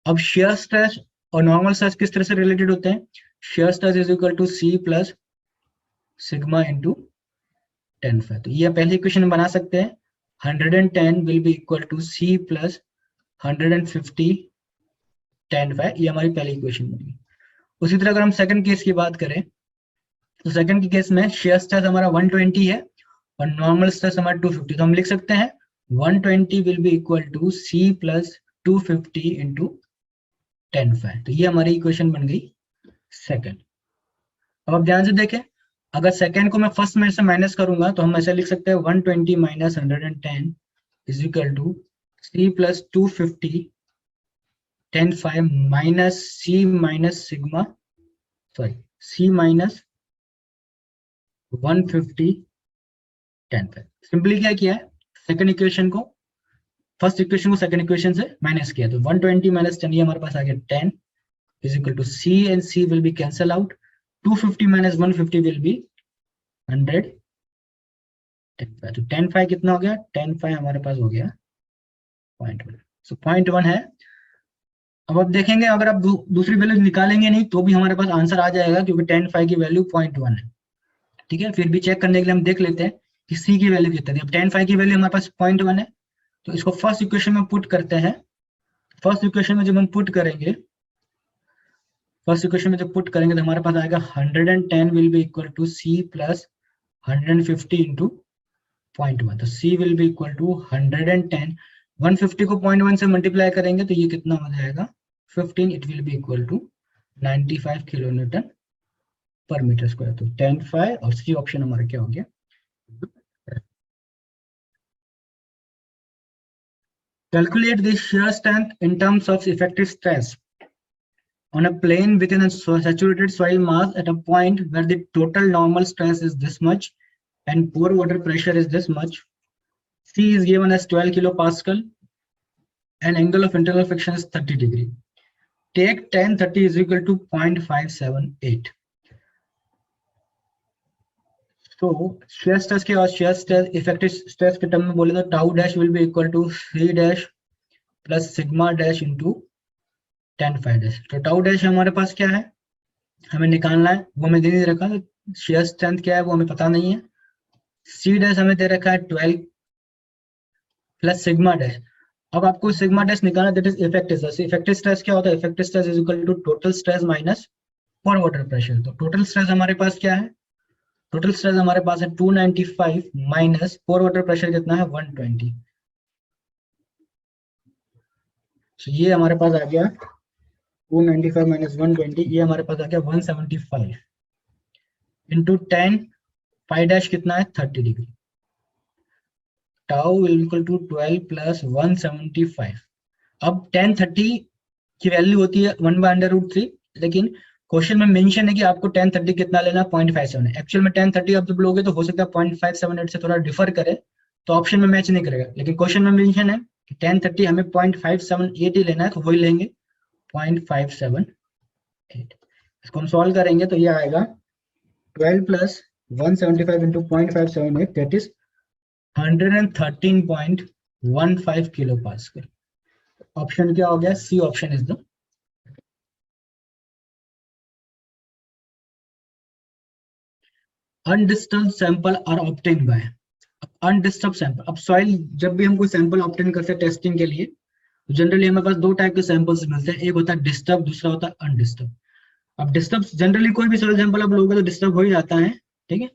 अब शेयर स्ट्रेस और नॉर्मल स्ट्रेस किस तरह से रिलेटेड होते हैं, shear stress is equal to C plus sigma into 10 तो ये पहले इक्वेशन में बना सकते हैं। 110 will be equal to C plus 150 10 ये हमारी पहली इक्वेशन बनी। उसी तरह अगर हम सेकंड केस की बात करें तो सेकंड के केस में शेयर स्ट्रेस हमारा 120 है और नॉर्मल स्ट्रेस हमारा 250, तो हम लिख सकते हैं 120 will be equal to C plus 250 into 10 तो ये हमारी इक्वेशन बन गई सेकंड। अब आप ध्यान से देखें, अगर सेकंड को मैं फर्स्ट में से माइनस करूंगा तो हम ऐसे लिख सकते हैं 120 minus 110 is equal to C plus 250 10 minus C minus sigma C minus 150 10 simply क्या किया है, सेकंड इक्वेशन को फर्स्ट इक्वेशन को सेकंड इक्वेशन से माइनस किया, तो 120 माइनस 10 ये हमारे पास आ गया 10 is equal to C and C will be cancel out, 250 minus 150 will be 100 तो 10 कितना हो गया, 10 हमारे पास हो गया 0.1, सो 0.1 है। अब आप देखेंगे अगर आप दूसरी वैल्यू निकालेंगे नहीं तो भी हमारे पास आंसर आ जाएगा क्योंकि 10 की वैल्यू 0.1 है। ठीक है, फिर भी चेक करने के लिए हम देख लेते हैं कि सी की वैल्यू कितनी है। अब 10 की वैल्यू हमारे पास 0.1 है तो इसको फर्स्ट इक्वेशन में पुट करते हैं। फर्स्ट इक्वेशन में जब हम पुट करेंगे तो हमारे पास आएगा 110 will be equal to C plus 150 into 0.1, तो C will be equal to 110, 150 को 0.1 से मल्टीप्लाई करेंगे तो ये कितना हो जाएगा 15, it will be equal to 95 kilo newton पर मीटर स्क्वायर। तो 10/5 और सी ऑप्शन हमारा क्या हो गया। Calculate the shear strength in terms of effective stress on a plane within a saturated soil mass at a point where the total normal stress is this much and pore water pressure is this much. C is given as 12 kilopascal and angle of internal friction is 30 degree. Take tan 30 is equal to 0.578. तो shear stress के और shear stress effective stress के term में बोले तो tau dash will be equal to 3 dash plus sigma dash into tan phi dash। तो tau dash हमारे पास क्या है, हमें निकालना है, वो हमें दे नहीं रखा, तो shear strength क्या है वो हमें पता नहीं है। C dash हमें दे रखा है 12 plus sigma dash। अब आपको sigma dash निकालना, that is effective stress। effective stress क्या होता है, effective stress is equal to total stress minus pore water pressure। तो total stress हमारे पास क्या है, टोटल स्ट्रेस हमारे पास है 295 माइनस पोर वाटर प्रेशर कितना है 120। तो ये हमारे पास आ गया 295 माइनस 120, ये हमारे पास आ गया 175 इंटू 10 फाई डैश कितना है 30 degree. Tau will equal to 12 plus 175। अब tan 30 की वैल्यू होती है 1/√3, लेकिन क्वेश्चन में मेंशन है कि आपको tan 30 कितना लेना है 0.57 है। एक्चुअल में tan 30 आप जब लोगे तो हो सकता है 0.578 से थोड़ा डिफर करे तो ऑप्शन में मैच नहीं करेगा, लेकिन क्वेश्चन में मेंशन है कि tan 30 हमें 0.578 ही लेना है, तो वही लेंगे 0.578। इसको हम सॉल्व करेंगे तो ये आएगा 12 plus 175 into 0.578, that is 113.15 kilo pascal. Option क्या हो गया, C option is the undisturbed sample are obtained by. Undisturbed sample, अब सॉइल जब भी हम कोई सैंपल ऑब्टेन करते हैं टेस्टिंग के लिए, जनरली हमारे पास दो टाइप के सैंपल्स मिलते हैं, एक होता है डिस्टर्ब, दूसरा होता है अनडिस्टर्ब। अब डिस्टर्ब जनरली कोई भी सॉइल सैंपल आप लोगे तो डिस्टर्ब हो ही जाता है, ठीक है,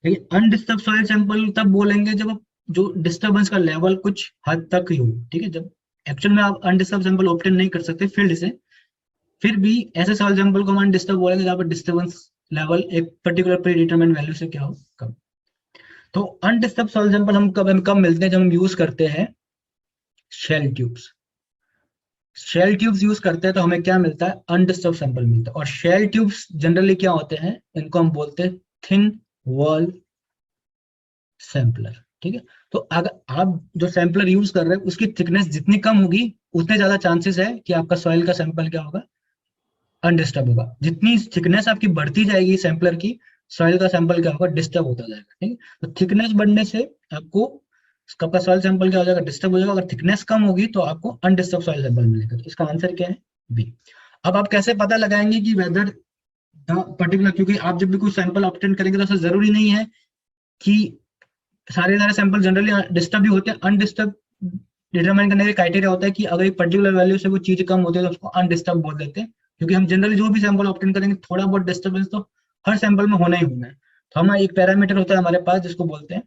लेकिन अनडिस्टर्ब सॉइल सैंपल तब बोलेंगे जब जो डिस्टर्बेंस का लेवल कुछ हद तक ही हो, ठीक है। जब एक्चुअल में आप अनडिस्टर्ब सैंपल ऑब्टेन नहीं कर सकते फील्ड से, फिर भी ऐसे सॉइल सैंपल को हम अनडिस्टर्ब बोलेंगे जहाँ पर डिस्टर्बेंस लेवल एक पर्टिकुलर प्री डिटरमाइंड वैल्यू से क्या हो कम। तो अनडिस्टर्ब सॉइल सैंपल हम कब मिलते हैं, जब हम यूज करते हैं shell tubes. Shell tubes use करते हैं तो हमें क्या मिलता है, अनडिस्टर्ब सैंपल मिलता है। और शेल ट्यूब्स जनरली क्या होते हैं, इनको हम बोलते हैं थिन वॉल सैंपलर, ठीक है। तो अगर आप जो सैंपलर यूज कर रहे हैं उसकी थिकनेस जितनी कम होगी उतने ज्यादा चांसेस है कि आपका सॉइल का सैंपल क्या होगा, अनडिस्टर्ब होगा। जितनी थिकनेस आपकी बढ़ती जाएगी सैंपलर की, सॉइल का सैंपल क्या होगा, डिस्टर्ब होता जाएगा, ठीक है। तो थिकनेस बढ़ने से आपको आपका सॉइल सैंपल क्या हो जाएगा, डिस्टर्ब हो जाएगा। अगर थिकनेस कम होगी तो आपको अनडिस्टर्ब सॉइल सैंपल मिलेगा। तो इसका आंसर क्या है, बी। अब आप कैसे पता लगाएंगे कि वेदर पर्टिकुलर, क्योंकि आप जब भी कोई सैंपल ऑब्टेन करेंगे तो ऐसा जरूरी नहीं है कि सारे सैंपल जनरली डिस्टर्ब भी होते हैं। अनडिस्टर्ब डिटरमाइन करने का क्राइटेरिया होता है कि अगर एक पर्टिकुलर वैल्यू से वो चीज कम होती है तो उसको अनडिस्टर्ब बोल देते हैं, क्योंकि हम जनरली जो भी सैंपल ऑब्टेन करेंगे थोड़ा बहुत डिस्टर्बेंस तो हर सैंपल में होना ही होना है। तो हमारा एक पैरामीटर होता है हमारे पास जिसको बोलते हैं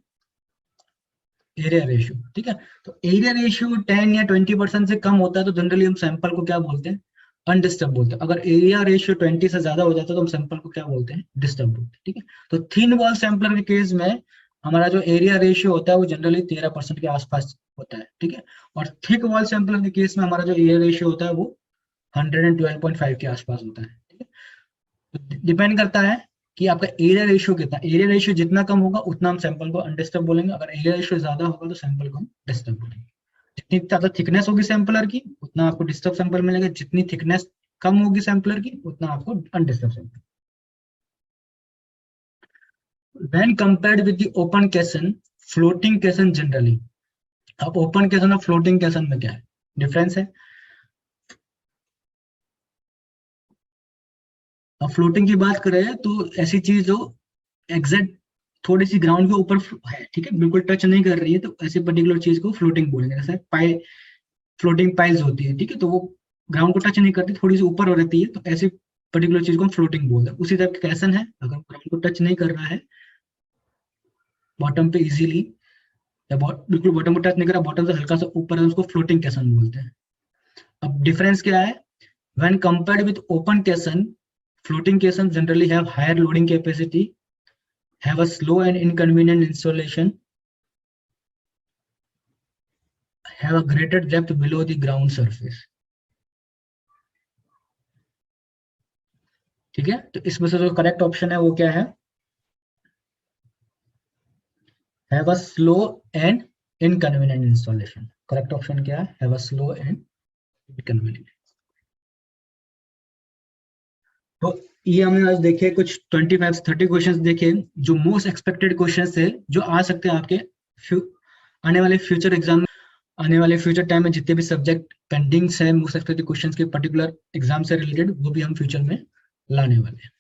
एरिया रेशियो, ठीक है। तो एरिया रेशियो 10 या 20% से कम होता है तो जनरली हम सैंपल को क्या बोलते हैं, अनडिस्टर्ब बोलते हैं। अगर एरिया रेशियो 20 से ज्यादा हो जाता है तो हम सैंपल को क्या बोलते हैं, डिस्टर्ब बोलते हैं, ठीक है। तो थिन वॉल सैंपलर के केस में हमारा जो एरिया रेशियो होता है वो जनरली 13% के आसपास होता है, ठीक है। और थिक वॉल सैंपलर के केस में हमारा जो एरिया रेशियो होता है वो 112.5 के आसपास होता है, ठीक है। तो डिपेंड करता है कि आपका एरिया रेशियो कितना, एरिया रेशियो जितना कम होगा उतना हम सैंपल को अनडिस्टर्ब बोलेंगे, अगर एरिया रेशियो ज्यादा होगा तो सैंपल को हम डिस्टर्ब बोलेंगे। जितनी ज्यादा थिकनेस होगी सैंपलर की उतना आपको डिस्टर्ब सैंपल मिलेगा, जितनी थिकनेस कम होगी सैंपलर की उतना आपको undisturbed sample. When compared with the open question, floating question generally, अब ओपन क्वेश्चन और फ्लोटिंग क्वेश्चन में क्या है डिफरेंस है। अब फ्लोटिंग की बात करें तो ऐसी चीज जो एग्जैक्ट थोड़ी सी ग्राउंड के ऊपर है, ठीक है, बिल्कुल टच नहीं कर रही है, तो ऐसी पर्टिकुलर चीज को फ्लोटिंग बोलेंगे। जैसे पाई फ्लोटिंग पाइल्स होती है, ठीक है, तो वो ग्राउंड को टच नहीं करती, थोड़ी सी ऊपर हो रहती है, तो ऐसी पर्टिकुलर चीज को हम फ्लोटिंग बोलते हैं। उसी टाइप का क्वेश्चन है, अगर ग्राउंड को टच नहीं कर रहा है बॉटम पे इजीली, या बिल्कुल बॉटम को टच नहीं करा, बॉटम से हल्का सा ऊपर है, उसको फ्लोटिंग केसन बोलते हैं। अब डिफरेंस क्या है, व्हेन कंपेयर्ड विद ओपन केसन, floating caissons generally have higher loading capacity, have a slow and inconvenient installation, have a greater depth below the ground surface। ठीक है, तो इसमें से जो करेक्ट ऑप्शन है वो क्या है, have a slow and inconvenient installation। Correct option क्या है, have a slow and inconvenient। तो ये हमने आज देखे कुछ 25-30 क्वेश्चंस देखे, जो मोस्ट एक्सपेक्टेड क्वेश्चंस थे, जो आ सकते हैं आपके आने वाले फ्यूचर एग्जाम, आने वाले फ्यूचर टाइम में जितने भी सब्जेक्ट पेंडिंग्स है मोस्ट एक्सपेक्टेड क्वेश्चंस के पर्टिकुलर एग्जाम से रिलेटेड, वो भी हम फ्यूचर में लाने वाले हैं।